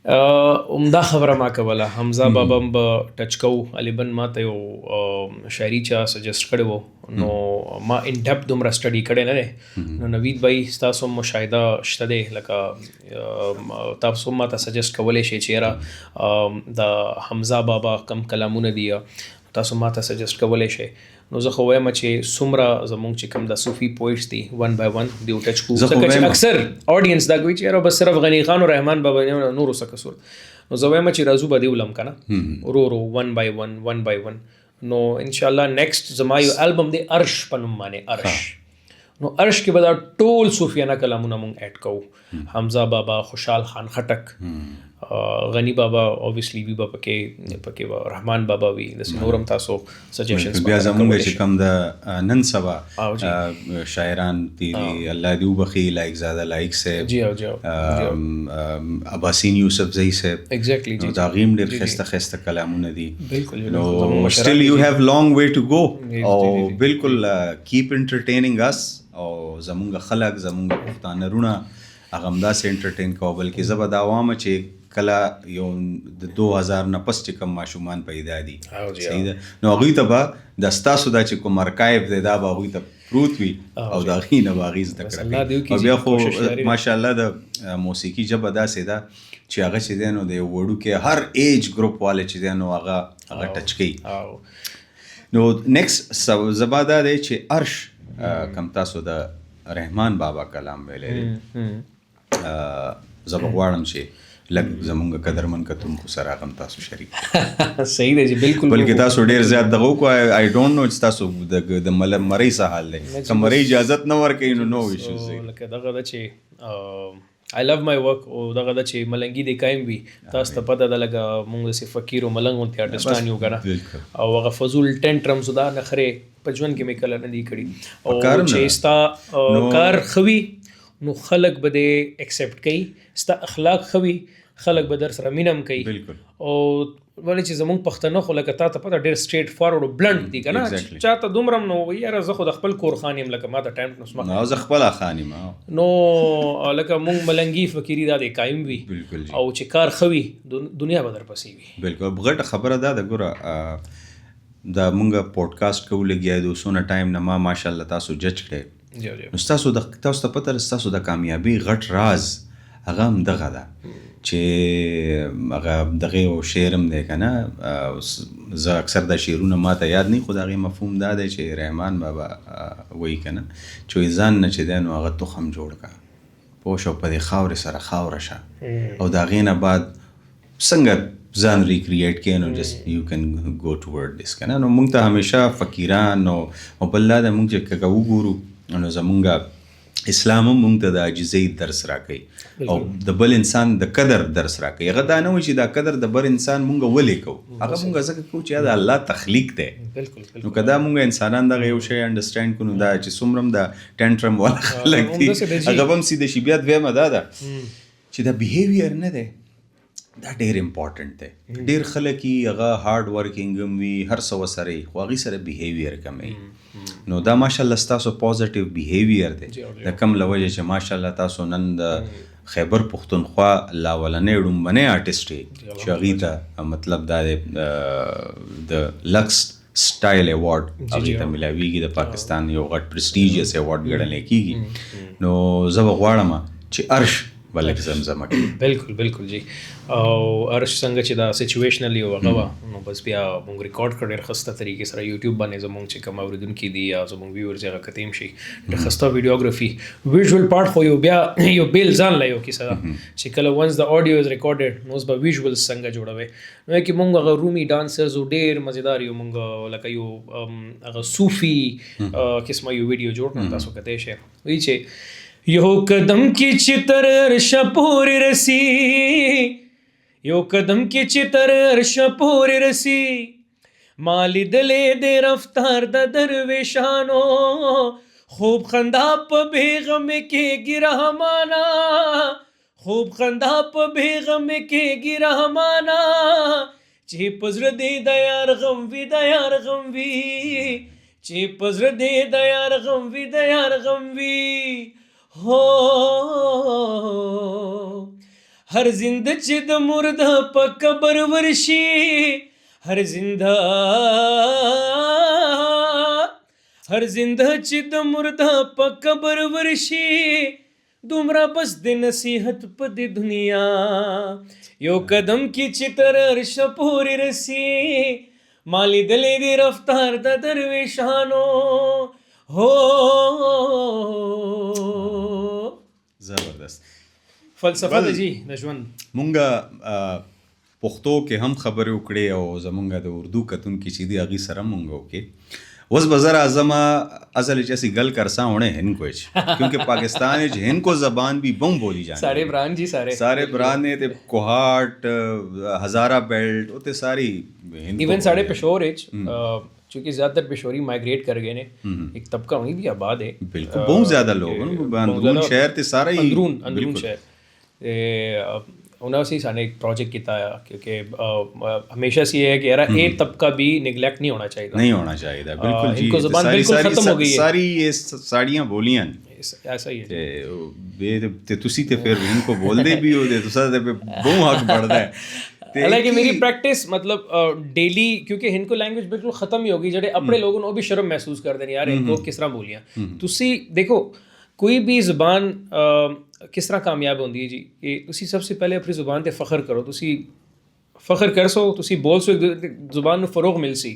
عمده خبره ما کوله. حمزه بابا هم به ټچ کوو. غالبا ما ته یو شاعري چا سجیسټ کړی و نو ما ان ډیپ دومره سټډي کړی نه دی. نو نوید بھائی ستاسو هم مشاهده شته دی، لکه تاسو هم ما ته سجیسټ کولی شئ چې یاره د حمزه بابا کم کلامونه دي تاسو ما ته سجیسټ کولی شئ. نو زه خو وایم چې څومره زمونږ چې کوم د صوفي پوئټس دي ون بای ون دی ټچ کو، ځکه چې اکثر اډینس دا کوي چې یاره بس صرف غنی خان او رحمان بابا نه نور څه قصور. نو زه وایم چې راځو به دی ولم کنه ورو ورو ون بای ون. نو ان شاء الله نیکسٹ زما یو البم دی ارش په نوم باندې ارش. نو ارش کې به دا ټول صوفیانه کلامونه مونږ اډ کوو. حمزه بابا، خوشحال خان خټک، غنی بابا اوبویسلی وی بابا پکې رحمان بابا وی د نورم تاسو سجیشنز بیا زمونږ چې کم د نن سبا شاعران تیری الله دی وبخي لایک زاده لایک سے جی او عباسین یوسف زئی سے ایگزیکٹلی جی دا غیم ډیر خسته خسته کلامونه دي. بالکل نو still you have long way to go او بالکل keep entertaining us او زمونږ خلق زمونږ پښتانه رونه هغه هم داسې انټرټین کوو. بلکې زه به دا وایم چې کله یو د 2000 نه پس چې کوم ماشومان پیدا دي صحیح ده نو هغوی ته به د ستاسو دا چې کوم ارکایف دی دا به هغوی ته پروت وي او د هغې نه به هغې زده کړه. او بیا خو ماشاءالله د موسیقي ژبه داسې ده چې هغه چې دی نو د یو وړوکې هر ایج ګروپ والا چې دی نو هغه ټچ کوي. نو نیکسٹ زبا دا دی چې ارش کم تاسو د رحمان بابا کلام ویلی دی، زه به غواړم چې لږ زمونږ قدرمن کتونکو سره هغه هم تاسو شریک صحیح دی جی بالکل. بلکې تاسو ډېر زیات دغه وکړو. آی ډونټ نو چې تاسو د مرۍ څه حال دی، که مرۍ اجازت نه ورکوي نو نو ایشوز دی. لکه دغه ده چې آی لو مای ورک او دغه ده چې ملنګي دی قایم وي. تاسو ته پته ده لکه موږ داسې فقیر او ملنګ غوندې آرټسټان یو که نه، او هغه فضول ټینټرمز دا نخرې په ژوند کې مې کله نه دي کړي. او چې ستا کار ښه وي نو خلک به دې ایکسیپټ کوي، ستا اخلاق ښه وي خلک به در سره مینه هم کوي. او ولې چې زمونږ پښتانه خو لکه تا ته پته ډېر سټریټ فارورډ او بلنټ دي که نه، چاته دومره هم نه یاره زه خو د خپل کور خان یم، لکه ما ته ټایم نو زه خپله خان یم نو لکه مونږ ملنګي فقیري دا دی قایم وي او چې کار ښه وي دنیا به در پسې وي. بالکل غټه خبره ده د ګوره دا مونږ پوډکاسټ کوو لګیا د څونه ټایم نه ما ماشاءالله تاسو جج کړی. نو تاسو ته پته ده ستاسو د کامیابي غټ راز هغه هم دغه ده چې هغه دغه یو شعر هم دی که نه. زه اکثر دا شعرونه ما ته یاد نه خو د هغې مفهوم دا دی چې رحمان بابا وایي که نه چې ځان نه چې دی نو هغه تخم جوړ کړه پوه شو په دې خاورې سره خاوره شه او د هغې نه بعد څنګه ځان ریکریټ کړې نو جست یو کین گو ټورډ دس که نه. نو موږ ته همیشه فقیران او بل دا ده موږ چې که وګورو نو زمونږ اسلام هم موږ ته د عاجزۍ درس راکوي او د بل انسان د قدر درس راکوي. هغه دا نه وایي چې دا قدر د بل انسان موږ ولې کوو، هغه موږ ځکه کوو چې دا الله تخلیق دی. نو که دا موږ انسانان دغه یو شی انډرسټینډ کړو دا چې څومره هم د ټینټرم والا خلک دي هغه به هم سیده شي. بیا دویمه دا ده چې دا بیهیویر نه دی دا ډېر امپورټنټ دی. ډېر خلک یې هغه هارډ ورکینګ هم وي هر څه ورسره وي خو هغې سره بیهیویر کمی. نو دا ماشاءالله ستاسو پوزیټیو بیهیویر دی د کوم له وجې چې ماشاءالله تاسو نن د خیبر پښتونخوا لاولنی ړومبنی آرټسټ یې چې هغې ته مطلب دا دی د لکس سټایل ایوارډ هغې ته میلاویږي د پاکستان یو غټ پرسټیجیس ایوارډ ګڼلی کېږي. نو زه به غواړم چې ارش بلکې زمزمه کوي. بالکل بالکل جی. او ارش څنګه چې دا سچویشنلی هغه وه نو بس بیا مونږ ریکارډ کړ ډېر خسته طریقې سره یوټیوب باندې زمونږ چې کوم اورېدونکي دي یا زمونږ ویورز هغه کتیم شي ډېر خسته ویډیوګرافي ویژوال پارټ خو یو بیا یو بیل ځان لا یو کیسه ده چې کله ونس د اډیو از ریکارډډ نو اوس به ویژوالز څنګه جوړوي. نو کې مونږ هغه رومي ډانسرز ډېر مزیدار یو مونږ لکه یو هغه صوفي قسمه یو ویډیو جوړ کړو تاسو کته شي وایي چې یو قدم کی چتر عرش پور رسی یو قدم کی چتر عرش پور رسی مالی دلے دے رفتار د درویشانو خوب خندا په بیغم کې ګرا مانا خوب خندا په بیغم کې ګرا مانا چې پزړه دې د یار غم وی چی پزر دے دیار غم وی ہو ہر زند چی د مردہ پا قبر ورشی ہر زندہ چی د مردہ پا قبر ورشی دومرا بس دے نصیحت پا دی دنیا یو قدم کی چتر عرش پوری رسی مالی دلی دی رفتار دا درویشانو ہو. زبردست فلسفه د جی د ژوند مونږه پښتو کې هم خبرې وکړې او زمونږه د اردو کتون کی چې دی هغې سره مونږ وکړې وز بزر اعظم اصل جیسی گل کرساں ہونے ہن کو کیونکہ پاکستان ہن کو زبان بھی بم بولی جانے سارے بران جی سارے بران نے تے کوہاٹ ہزارہ بیلٹ وہ تے ساری ایون ساڑھے پشور چونکہ زیادہ تر پشوری مائگریٹ کر گئے نے ایک طبقہ وہیں بھی آباد ہے بالکل بہت زیادہ لوگ اندرون شہر تے سارا ہی اندرون شہر انہوں سے سانے ایک پروجیکٹ کیتا ہے کیونکہ ہمیشہ سے یہ ہے کہ یار ایک طبقہ بھی نگلیکٹ نہیں ہونا چاہیے بالکل ان کو زبان بالکل ختم ہو گئی ہے ساری یہ ساڑیاں بولیاں ایسا ہی ہے تے تسی تے پھر ان کو بول دے بھی ہو دے تسا تے بہت حق بڑھدا ہے حالانکہ میری پریکٹس مطلب ڈیلی کیونکہ ہن کو لینگویج بالکل ختم ہی ہوگی جڑے اپنے لوگوں نے وہ بھی شرم محسوس کر دیں یار ان کو کس طرح بولیاں تسی دیکھو کوئی بھی زبان کس طرح کامیاب ہوندی ہے جی کہ تسی سب سے پہلے اپنی زبان تے فخر کرو تسی فخر کر سو تسی بول سو زبان میں فروغ مل سی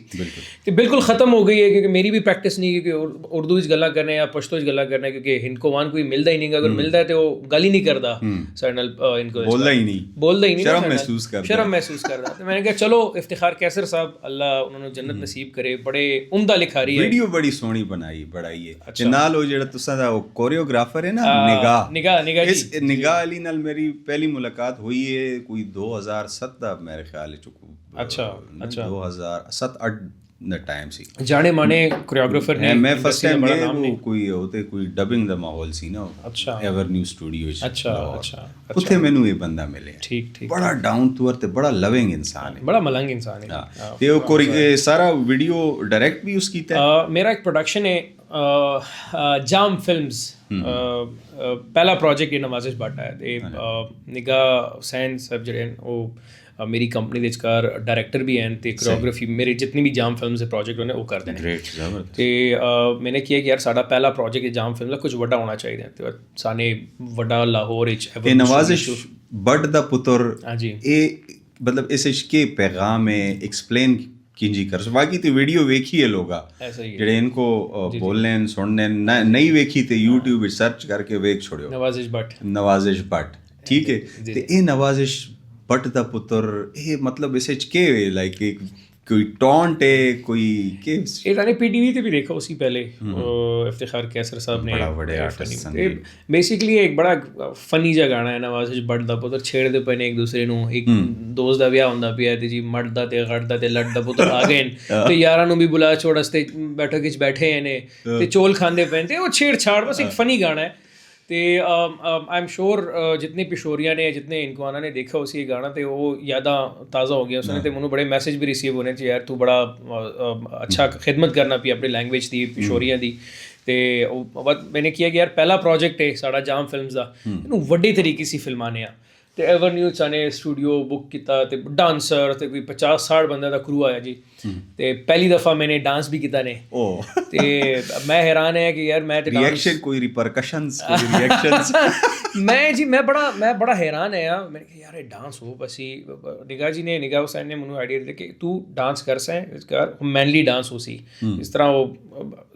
کہ بالکل ختم ہو گئی ہے کیونکہ میری بھی پریکٹس نہیں ہے کہ اردو وچ گلاں کرنے یا پشتو وچ گلاں کرنے کیونکہ ہن کو وان کوئی ملدا ہی نہیں اگر ملدا ہے تے وہ گل ہی نہیں کردا سرنل ان کو بولدا ہی نہیں شرم محسوس کردا تو میں نے کہا چلو افتخار کیسر صاحب اللہ انہوں نے جنت نصیب کرے بڑے عمدہ لکھاری ہے ویڈیو بڑی سونی بنائی ہے نال او جڑا تساں دا کوریوگرافر ہے نا نگاہ اس نگاہ علی نال میری پہلی ملاقات ہوئی ہے کوئی 2007 دا میرے خیال ہے اچھا 2007-8 ٹائم سی جانے مانے کوریوگرافر نے میں فرسٹ ٹائم گیا کوئی ہوتے کوئی ڈبنگ دا ماحول سی نا اچھا ایور نیو اسٹوڈیو اچھا اتھے مینوں یہ بندہ ملے ٹھیک بڑا ڈاؤن ٹو ارتھ بڑا لونگ انسان ہے بڑا ملنگ انسان ہے تے او سارا ویڈیو ڈائریکٹ بھی اس کیتا ہے میرا ایک پروڈکشن ہے جام فلمز پہلا پروجیکٹ یہ نوازش بٹ ہے تے نگاہ حسین صاحب جڑے ہیں وہ میری کمپنی دے وچکار ڈائریکٹر بھی ہیں تے کوریوگرافی میرے جتنی بھی جام فلمز دے پروجیکٹ ہونے وہ کردے ہیں تے میں نے کیا کہ یار ساڈا پہلا پروجیکٹ جام فلم دا کچھ وڈا ہونا چاہیے تے سانے وڈا لاہور وچ نوازش بٹ دا پتر ہاں جی اے مطلب اس کے پیغام ہے ایکسپلین کینجی کر سو باقی تے ویڈیو ویکھی ہے لوگا جڑے ان کو بولنے سننے نہیں ویکھی تے یوٹیوب وچ سرچ کر کے ویکھ چھوڑیو نوازش بٹ ٹھیک ہے تے اے نوازش بٹ دا پتر اے مطلب اس وچ کے لائک کوئی ٹونٹ ہے کوئی کہ اے نے پی ٹی وی تے بھی دیکھا اسی پہلے افتخار کیسر صاحب نے بڑا بڑے آرٹسٹ ہیں بیسیکلی ایک بڑا فنی جا گانا ہے نوازش بٹ دا پتر چھیڑ دے پنے ایک دوسرے نو ایک دوست دا بیاہ ہوندا پیا تے جی مٹ دا تے غٹ دا تے لٹ دا پتر آ گئے تے یاراں نو بھی بلا چھوڑ استے بیٹھک وچ بیٹھے ہیں نے تے چول کھاندے پے تے وہ چھیڑ چھاڑ بس ایک فنی گانا ہے تے آئی ایم شیور جتنے پشوریاں نے جتنے انکوانا نے دیکھا اسی گانا تے وہ یاداں تازہ ہو گیا اس نے تے منو بڑے میسج بھی ریسیو ہونے چاہیے یار تو بڑا اچھا خدمت کرنا پی اپنی لینگویج دی پشوریاں دی تے میں نے کیا کہ یار پہلا پروجیکٹ ہے ساڈا جام فلمز دا اینو وڈے طریقے سی فلمانے آ تے ایور نیو چانے اسٹوڈیو بک کیتا تے ڈانسر تے کوئی 50-60 بندے دا کرو آیا جی تے پہلی دفعہ میں نے ڈانس بھی کیتا نے تے میں حیران ہے کہ یار میں تے ریئیکشن کوئی ریپرکشنز کوئی ریئیکشنز میں بڑا حیران ہے میں نے کہا یار ڈانس ہو بس ہی نگاہ حسین نے منو آئیڈیا دیا کہ تو ڈانس کر سیں کر مینلی ڈانس ہو سی اس طرح وہ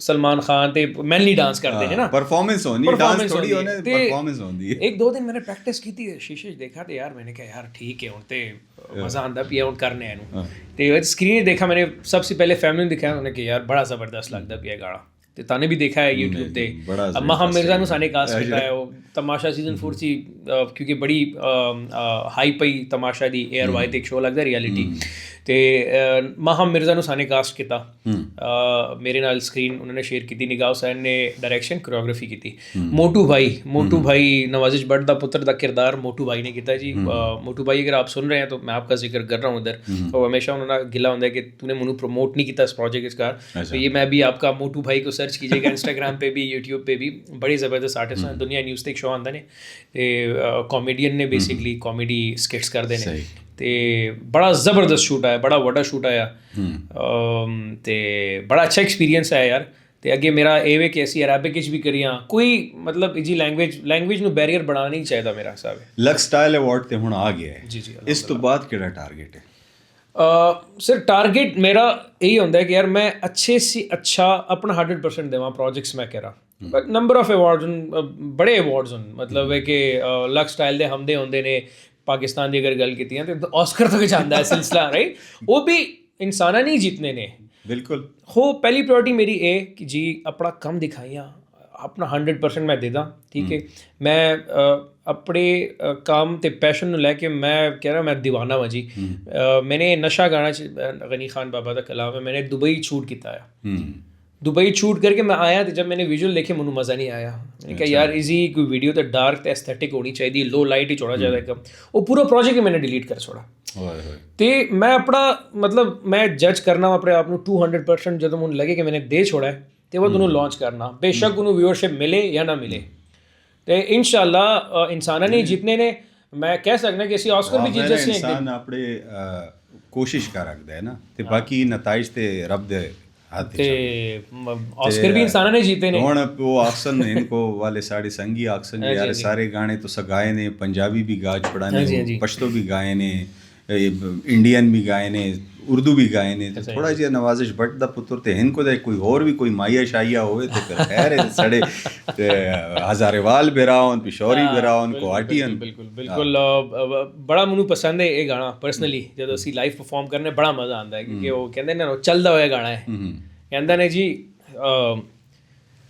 سلمان خان تے مینلی ڈانس کرتے ہیں نا پرفارمنس ہونی ڈانس تھوڑی ہونے پرفارمنس ہوندی ہے ایک دو دن میں نے پریکٹس کی تھی شیشے دیکھا تے یار میں نے کہا یار ٹھیک ہے ہن تے مزہ آندا پیا ہن کرنے اینو تے اسکرین دیکھا میں نے سب سے پہلے فیملی نے دکھایا انہوں نے کہ یار بڑا زبردست لگدا پیا گانا تے تانے بھی دیکھا ہے یوٹیوب تے ماہم مرزا نو سانے کاسٹ کیتا ہے وہ تماشا سیزن 4 سی کیونکہ بڑی ہائی پئی تماشا دی ایئر وائی تے ایک شو لگدا ریئلٹی ਤੇ ਮਾਹਮ ਮਿਰਜ਼ਾ ਨੂੰ ਸਾਨੇ ਕਾਸਟ ਕੀਤਾ, ਮੇਰੇ ਨਾਲ ਸਕਰੀਨ ਉਹਨਾਂ ਨੇ ਸ਼ੇਅਰ ਕੀਤੀ, ਨਿਗਾਹ ਹੁਸੈਨ ਨੇ ਡਾਇਰੈਕਸ਼ਨ ਕੋਰੀਓਗ੍ਰਾਫੀ ਕੀਤੀ, ਮੋਟੂ ਭਾਈ ਨਵਾਜ਼ਿਸ਼ ਭੱਟ ਦਾ ਪੁੱਤਰ ਦਾ ਕਿਰਦਾਰ ਮੋਟੂ ਭਾਈ ਨੇ ਕੀਤਾ ਜੀ। ਮੋਟੂ ਭਾਈ ਅਗਰ ਆਪ ਸੁਣ ਰਹੇ हैं तो मैं आपका जिक्र कर रहा हूँ उधर, तो हमेशा उन्होंने गिला होता है कि तूने मुझे प्रमोट नहीं किया इस प्रोजेक्ट का, तो ये मैं भी आपका मोटू भाई को सर्च कीजिएगा इंस्टाग्राम पे भी यूट्यूब पे भी, बड़ी ज़बरदस्त आर्टिस्ट हैं। दुनिया न्यूज़ ते एक शो आंदा ने ते कॉमेडियन ने बेसिकली कॉमेडी स्किट्स करते हैं ते बड़ा ज़बरदस्त शूट आया, बड़ा वड्डा शूट आया ते बड़ा अच्छा एक्सपीरियंस है यार। ਤੇ ਅੱਗੇ ਮੇਰਾ ਇਹ ਵੇ ਕਿ ਅਸੀਂ ਅਰੈਬਿਕ ਵਿੱਚ ਵੀ ਕਰੀਆਂ, ਕੋਈ ਮਤਲਬ ਜੀ ਲੈਂਗੁਏਜ ਨੂੰ ਬੈਰੀਅਰ ਬਣਾਉਣਾ ਨਹੀਂ ਚਾਹੀਦਾ ਮੇਰਾ ਹਿਸਾਬ ਹੈ। ਲਕਸ ਸਟਾਈਲ ਅਵਾਰਡ ਤੇ ਹੁਣ ਆ ਗਿਆ ਹੈ ਜੀ। ਇਸ ਤੋਂ ਬਾਅਦ ਕਿਹੜਾ ਟਾਰਗੇਟ ਹੈ? ਸਰ ਟਾਰਗੇਟ ਮੇਰਾ ਇਹੀ ਹੁੰਦਾ ਹੈ ਕਿ ਯਾਰ ਮੈਂ ਅੱਛੇ ਸੇ ਅੱਛਾ ਆਪਣਾ 100% ਦੇਵਾਂ ਪ੍ਰੋਜੈਕਟਸ ਮੈਂ ਕਹਿ ਰਹਾ। ਨੰਬਰ ਆਫ ਅਵਾਰਡਸ ਬੜੇ ਅਵਾਰਡਸ ਹਨ, ਮਤਲਬ ਹੈ ਕਿ ਲਕਸ ਸਟਾਈਲ ਦੇ ਹਮਦੇ ਹੁੰਦੇ ਨੇ, ਪਾਕਿਸਤਾਨ ਦੀ ਅਗਰ ਗੱਲ ਕੀਤੀ ਤੇ ਆਸਕਰ ਤੱਕ ਜਾਂਦਾ ਹੈ ਸਿਲਸਿਲਾ, ਰਾਈਟ, ਉਹ ਵੀ ਇਨਸਾਨਾਂ ਨਹੀਂ ਜਿੱਤਨੇ ਨੇ। ਬਿਲਕੁਲ ਹੋ ਪਹਿਲੀ ਪ੍ਰਾਇੋਰਟੀ ਮੇਰੀ ਇਹ ਕਿ ਜੀ ਆਪਣਾ ਕੰਮ ਦਿਖਾਈਆਂ, ਆਪਣਾ 100% ਮੈਂ ਦੇ ਦਾਂ, ਠੀਕ ਹੈ। ਮੈਂ ਆਪਣੇ ਕੰਮ ਤੇ ਪੈਸ਼ਨ ਨੂੰ ਲੈ ਕੇ ਮੈਂ ਕਹਿ ਰਿਹਾ ਮੈਂ دیਵਾਨਾ ਵਾਂ ਜੀ। ਮੈਨੇ ਨਸ਼ਾ ਗਾਣਾ ਗਨੀ ਖਾਨ ਬਾਬਾ ਦਾ ਕਲਾਮ ਹੈ, ਮੈਨੇ ਦੁਬਈ ਸ਼ੂਟ ਕੀਤਾ ਹੈ। ਦੁਬਈ ਸ਼ੂਟ ਕਰਕੇ ਮੈਂ ਆਇਆ ਤੇ ਜਦ ਮੈਨੇ ਵਿਜ਼ੂਅਲ ਦੇਖੇ ਮੈਨੂੰ ਮਜ਼ਾ ਨਹੀਂ ਆਇਆ। मैंने कहा यार इजी कोई वीडियो तो डार्क तो एस्थेटिक होनी चाहिए, लो लाइट ही छोड़ा जाता है, वो पूरा प्रोजेक्ट ही मैंने डिलीट कर छोड़ा। तो मैं अपना मतलब मैं जज करना अपने आप 200% जो मुझे लगे कि मैंने दे छोड़ा है तो वो उन्होंने लॉन्च करना, बेशक उन्होंने व्यूअरशिप मिले या ना मिले। तो इंशाअल्लाह इंसाना ने जीतने ने मैं कह सकना कि असी ऑस्कर भी जीत जैसे इंसान अपने कोशिश कर रखता है ना, तो बाकी नताइज ते रब दे ऑस्कर भी इंसाना ने जीते ने। ਹੁਣ ਉਹ ਆਕਸ਼ਨ ਇनको वाले साढ़े संगी आकशन यार सारे गाने तो सगाए ने, पंजाबी भी गा छुड़ा ने, पश्तो भी गाए ने, इंडियन भी गाए ने, उर्दू भी गाए ने। तो थोड़ा जिहा नवाजिश भट्ट दा पुत्र ते इनको दे कोई और भी कोई माया शाइया होवे तो फिर खैर है। सड़े हजारेवाल बिरावन, पिशौरी बिरावन, कोहाटियन। बिल्कुल बड़ा ਮੈਨੂੰ ਪਸੰਦ ਹੈ ਇਹ ਗਾਣਾ ਪਰਸਨਲੀ। ਜਦੋਂ ਅਸੀਂ ਲਾਈਵ ਪਰਫਾਰਮ ਕਰਨੇ ਬੜਾ ਮਜ਼ਾ ਆਉਂਦਾ ਹੈ ਕਿਉਂਕਿ ਉਹ ਕਹਿੰਦੇ ਨੇ ਚੱਲਦਾ ਹੋਇਆ ਗਾਣਾ ਹੈ। ਕਹਿੰਦਾ ਨੇ ਜੀ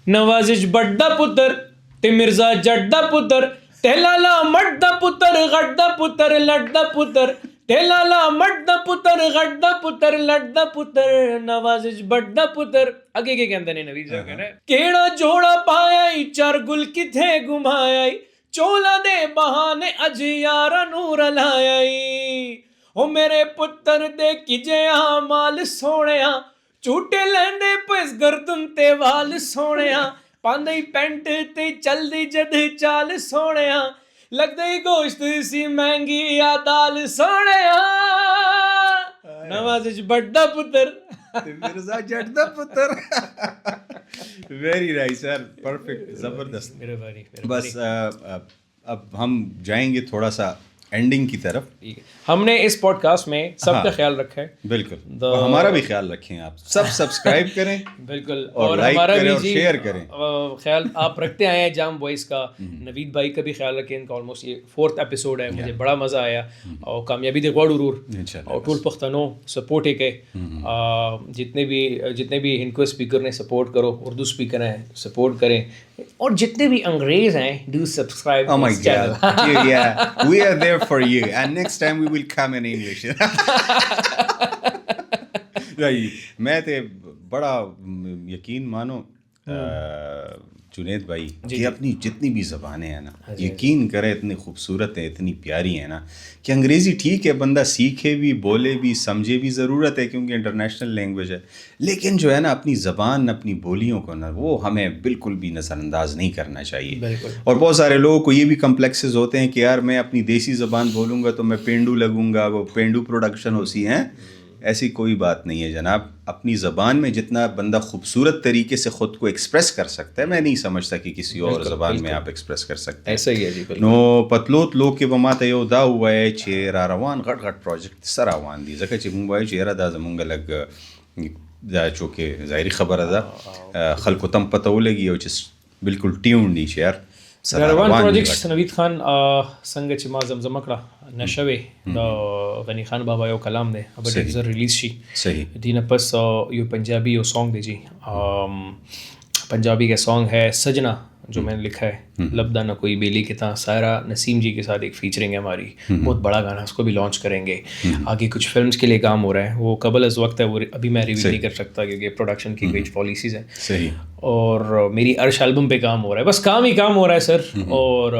ਨਵਾਜ਼ਿਸ਼ ਭੱਟ ਦਾ ਪੁੱਤਰ ਤੇ ਮਿਰਜ਼ਾ ਜੱਟ ਦਾ ਪੁੱਤਰ, ਟਹਿਲਾਲਾ ਮੱਟ ਦਾ ਪੁੱਤਰ, ਗੱਟ ਦਾ ਪੁੱਤਰ, ਲੱਟ ਦਾ ਪੁੱਤਰ, ਟਹਿਲਾਲਾ ਮੱਟ ਦਾ ਪੁੱਤਰ, ਗੱਟ ਦਾ ਪੁੱਤਰ, ਲੱਟ ਦਾ ਪੁੱਤਰ, ਨਵਾਜ਼ਿਸ਼ ਭੱਟ ਦਾ ਪੁੱਤਰ। ਅੱਗੇ ਕੀ ਕਹਿੰਦੇ ਨੇ ਨਵੀਦ ਸਾਹਿਬ ਕਹਿੰਦੇ ਕਿਹੜਾ ਜੋੜਾ ਪਾਇਆ ਈ, ਚਾਰ ਗੁਲ ਕਿੱਥੇ ਗੁਮਾਇਆ ਈ, ਚੋਲਾ ਦੇ ਬਹਾਨੇ ਅਜ ਯਾਰਾਂ ਨੂੰ ਰਲਾਇਆ ਈ। ਉਹ ਮੇਰੇ ਪੁੱਤਰ ਦੇ ਕਿਜਿਆ ਮਾਲ ਸੋਹਣਿਆ, ਝੂਟੇ ਲੈਂਦੇ ਪਿਸ ਗਰਦਨ ਤੇ ਵਾਲ ਸੋਹਣਿਆ, ਪਾਉਂਦੇ ਪੈਂਟ ਤੇ ਚਲਦੀ ਜਦ ਚਾਲ ਸੋਹਣਿਆ, ਲੱਗਦਾ ਹੀ ਗੋਸ਼ਤ ਸੀ ਮਹਿੰਗੀ ਆ ਦਾਲ ਸੋਹਣਿਆ। ਨਵਾਜ਼ਿਸ਼ ਭੱਟ ਦਾ ਪੁੱਤਰ मिर्जा जट दा पुत्र। वेरी नाइस यार, परफेक्ट, जबरदस्त। बस अब हम जाएंगे थोड़ा सा एंडिंग की तरफ। हमने इस पॉडकास्ट में सबका ख्याल रखा है, बिल्कुल, और हमारा भी ख्याल रखें आप सब, सब्सक्राइब करें बिल्कुल, और हमारा भी और शेयर करें। ख्याल आप रखते आए हैं जाम बॉयज़ का, नवीद भाई का भी ख्याल रखें। इनका ऑलमोस्ट ये 4th एपिसोड है, मुझे बड़ा मज़ा आया और कामयाबी दे गौड़ उरूर और टूल पख्तनो सपोर्ट है के जितने भी इनको स्पीकर ने सपोर्ट करो, उर्दू स्पीकर हैं सपोर्ट करें, और जितने भी अंग्रेज हैं do subscribe. Oh my God, yeah, we are there for you, and next time we will come in English। मैं ते बड़ा यकीन मानो जुनेद भाई कि अपनी जितनी भी ज़बानें हैं ना, यकीन करें इतनी खूबसूरत है, इतनी प्यारी है ना, कि अंग्रेज़ी ठीक है बंदा सीखे भी, बोले भी, समझे भी, ज़रूरत है क्योंकि इंटरनेशनल लैंग्वेज है, लेकिन जो है ना अपनी ज़बान, अपनी बोलियों को ना वो हमें बिल्कुल भी नज़रअंदाज नहीं करना चाहिए। और बहुत सारे लोगों को ये भी कम्प्लेक्सेस होते हैं कि यार मैं अपनी देसी ज़बान बोलूँगा तो मैं पेंडू लगूँगा, वो पेंडू प्रोडक्शन होती हैं। ऐसी कोई बात नहीं है जनाब, अपनी ज़बान में जितना बंदा खूबसूरत तरीके से ख़ुद को एक्सप्रेस कर सकता है, मैं नहीं समझता कि किसी और ज़बान में आप एक्सप्रेस कर सकते हैं। ऐसा ही है जी। नो पतलोत लोग के वमा तयो दा हुआ है चेरा रवान गट गट प्रोजेक्ट सरावान दी जका चे मुंबई चेरा दा जमुंगा लग दा चोके ज़ाहिरी खबर अदा खल को तम पता लगी हो जिस बिल्कुल ट्यून दी यार रवान प्रोजेक्ट्स नवीद खान संग चिमा जमजमकड़ा नशवे द गनी खान बाबा यो कलाम दे अब इट रिलीज शी सही दीन पस यो पंजाबी यो सॉन्ग दे जी पंजाबी का सॉन्ग है सजना جو میں نے لکھا ہے لبدہ نہ کوئی بیلی کے تاں، سائرہ نسیم جی کے ساتھ ایک فیچرنگ ہے ہماری، بہت بڑا گانا، اس کو بھی لانچ کریں گے. آگے کچھ فلمس کے لیے کام ہو رہا ہے، وہ قبل از وقت ہے، وہ ابھی میں ریویل نہیں کر سکتا کیونکہ پروڈکشن کی کچھ پالیسیز ہیں. صحیح. اور میری عرش البم پہ کام ہو رہا ہے، بس کام ہی کام ہو رہا ہے سر. اور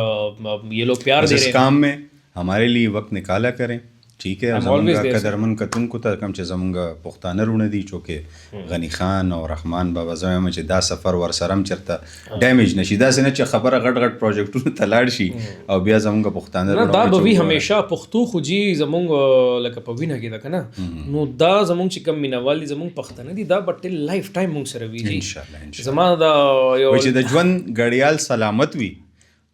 یہ لوگ پیار دے رہے ہیں اس کام میں ہمارے لیے وقت نکالا کریں. ٹھیک ہے. زمونگا قدرمن کتن کو ته کم چې زمونگا پښتانه رونه دي چې غنی خان او رحمان بابا زما چې دا سفر ور سرم چرته ډیمیج نشي، دا سينه چې خبره غټ غټ پروجیکټونه تلاړ شي او بیا زمونگا پښتانه رونه دا به وی همیشه پښتو خو جی زمونږ لکه په وینه کې دا کنه، نو دا زمونږ چې کم مینوال دي زمونږ پښتانه دي، دا بټل لایف ټایم مونږ سره وی ان شاء الله. زما دا یو چې د ژوند غړیال سلامت وي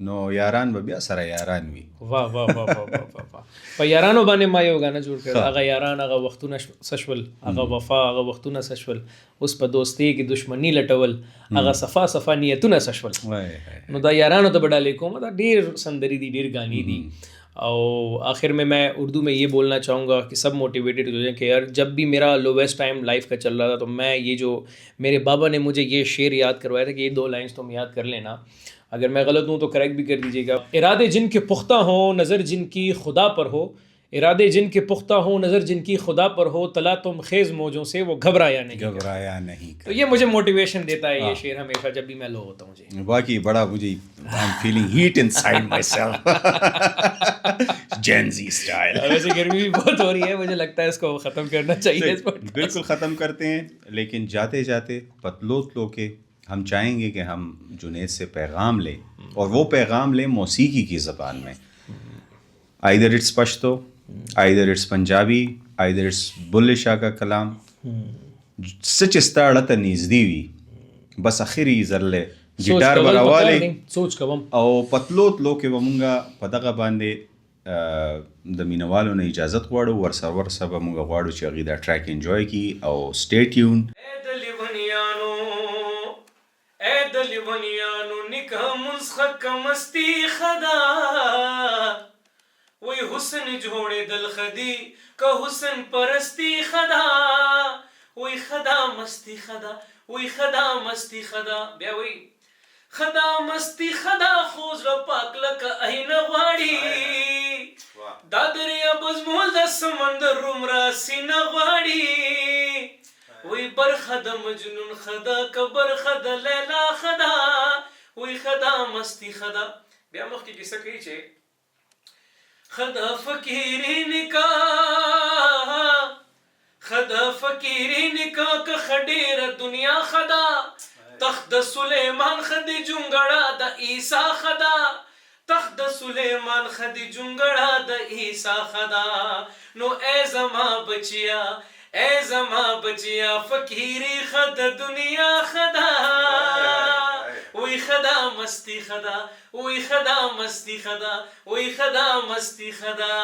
نو یاران به بیا سره یاران وي. واه واه واه واه واه. په یارانو باندې ما یو غانا جوړ کړ، هغه یاران هغه وختونه سشول، هغه وفا هغه وختونه سشول، اوس په دوستي کې دشمنی لټول، هغه صفا صفا نیتونه سشول. نو دا یارانو ته بډالې کوم، دا ډیر سندری دي، ډیر گانی دي. او آخر میں اردو میں یہ بولنا چاہوں گا کہ سب موٹیویٹڈ ہو جائیں کہ یار جب بھی میرا لوویسٹ ٹائم لائف کا چل رہا تھا تو میں یہ جو میرے بابا نے مجھے یہ شعر یاد کروایا تھا کہ یہ 2 لائنس تم یاد کر لینا، اگر میں غلط ہوں تو کریکٹ بھی کر دیجیے گا. ارادے جن کے پختہ ہوں نظر جن کی خدا پر ہو، ارادے جن کے پختہ ہوں نظر جن کی خدا پر ہو، تلا تم خیز موجوں سے وہ گھبرایا نہیں. تو یہ مجھے موٹیویشن دیتا ہے یہ شعر ہمیشہ جب بھی میں لو ہوتا ہوں. جی باقی بڑا مجھے آئی ایم فیلنگ ہیٹ انسائیڈ مائی سیلف، جین زی اسٹائل. ویسے گرمی بھی بہت ہو رہی ہے، مجھے لگتا ہے اس کو ختم کرنا چاہیے. بالکل ختم کرتے ہیں، لیکن جاتے جاتے پتلوت لو کے ہم چاہیں گے کہ ہم جنید سے پیغام لیں، اور وہ پیغام لیں موسیقی کی زبان میں. آئیدر اٹس پشتو، آئیدر اٹس پنجابی، آئیدر اٹس بلے شاہ کا کلام، سچ استاڑت نیزدی وی بس اخری ذرلے ګټار براواله سوچ کوم او پتلوت لو کې ومونږه په دغه باندې د مینوالو نه اجازت غواړو، ورسره به مونږ غواړو چې هغوی دا ټریک انجوای کړي او سټی ټیون. نکاح منسخ مستی خدا وہی حسن جوڑے دل خدی کا حسن پرستی خدا وہی خدا مستی خدا وہی خدا مستی خدا بیا وہی خدا مستی خدا خوز رو پاک لکا این غواړي دا دریا بزمول د سمندر رومرا سینه غواړي وی برخد مجنون خدا کبر خد لیلا خدا وی خدا مستی خدا. بیا مخکې کیسه کوي چې خدا فقیری نکاح خدا فقیری نکاح که خډیر دنیا خدا تخت د سلیمان خدی جونګړه د عیسی خدا تخت د سلیمان خدی جونګړه د عیسی خدا. نو ای زما بچیا اے زما بچیا فقیری خد دنیا خدا وی خدا مستی خدا وی خدا مستی خدا وی خدا مستی خدا.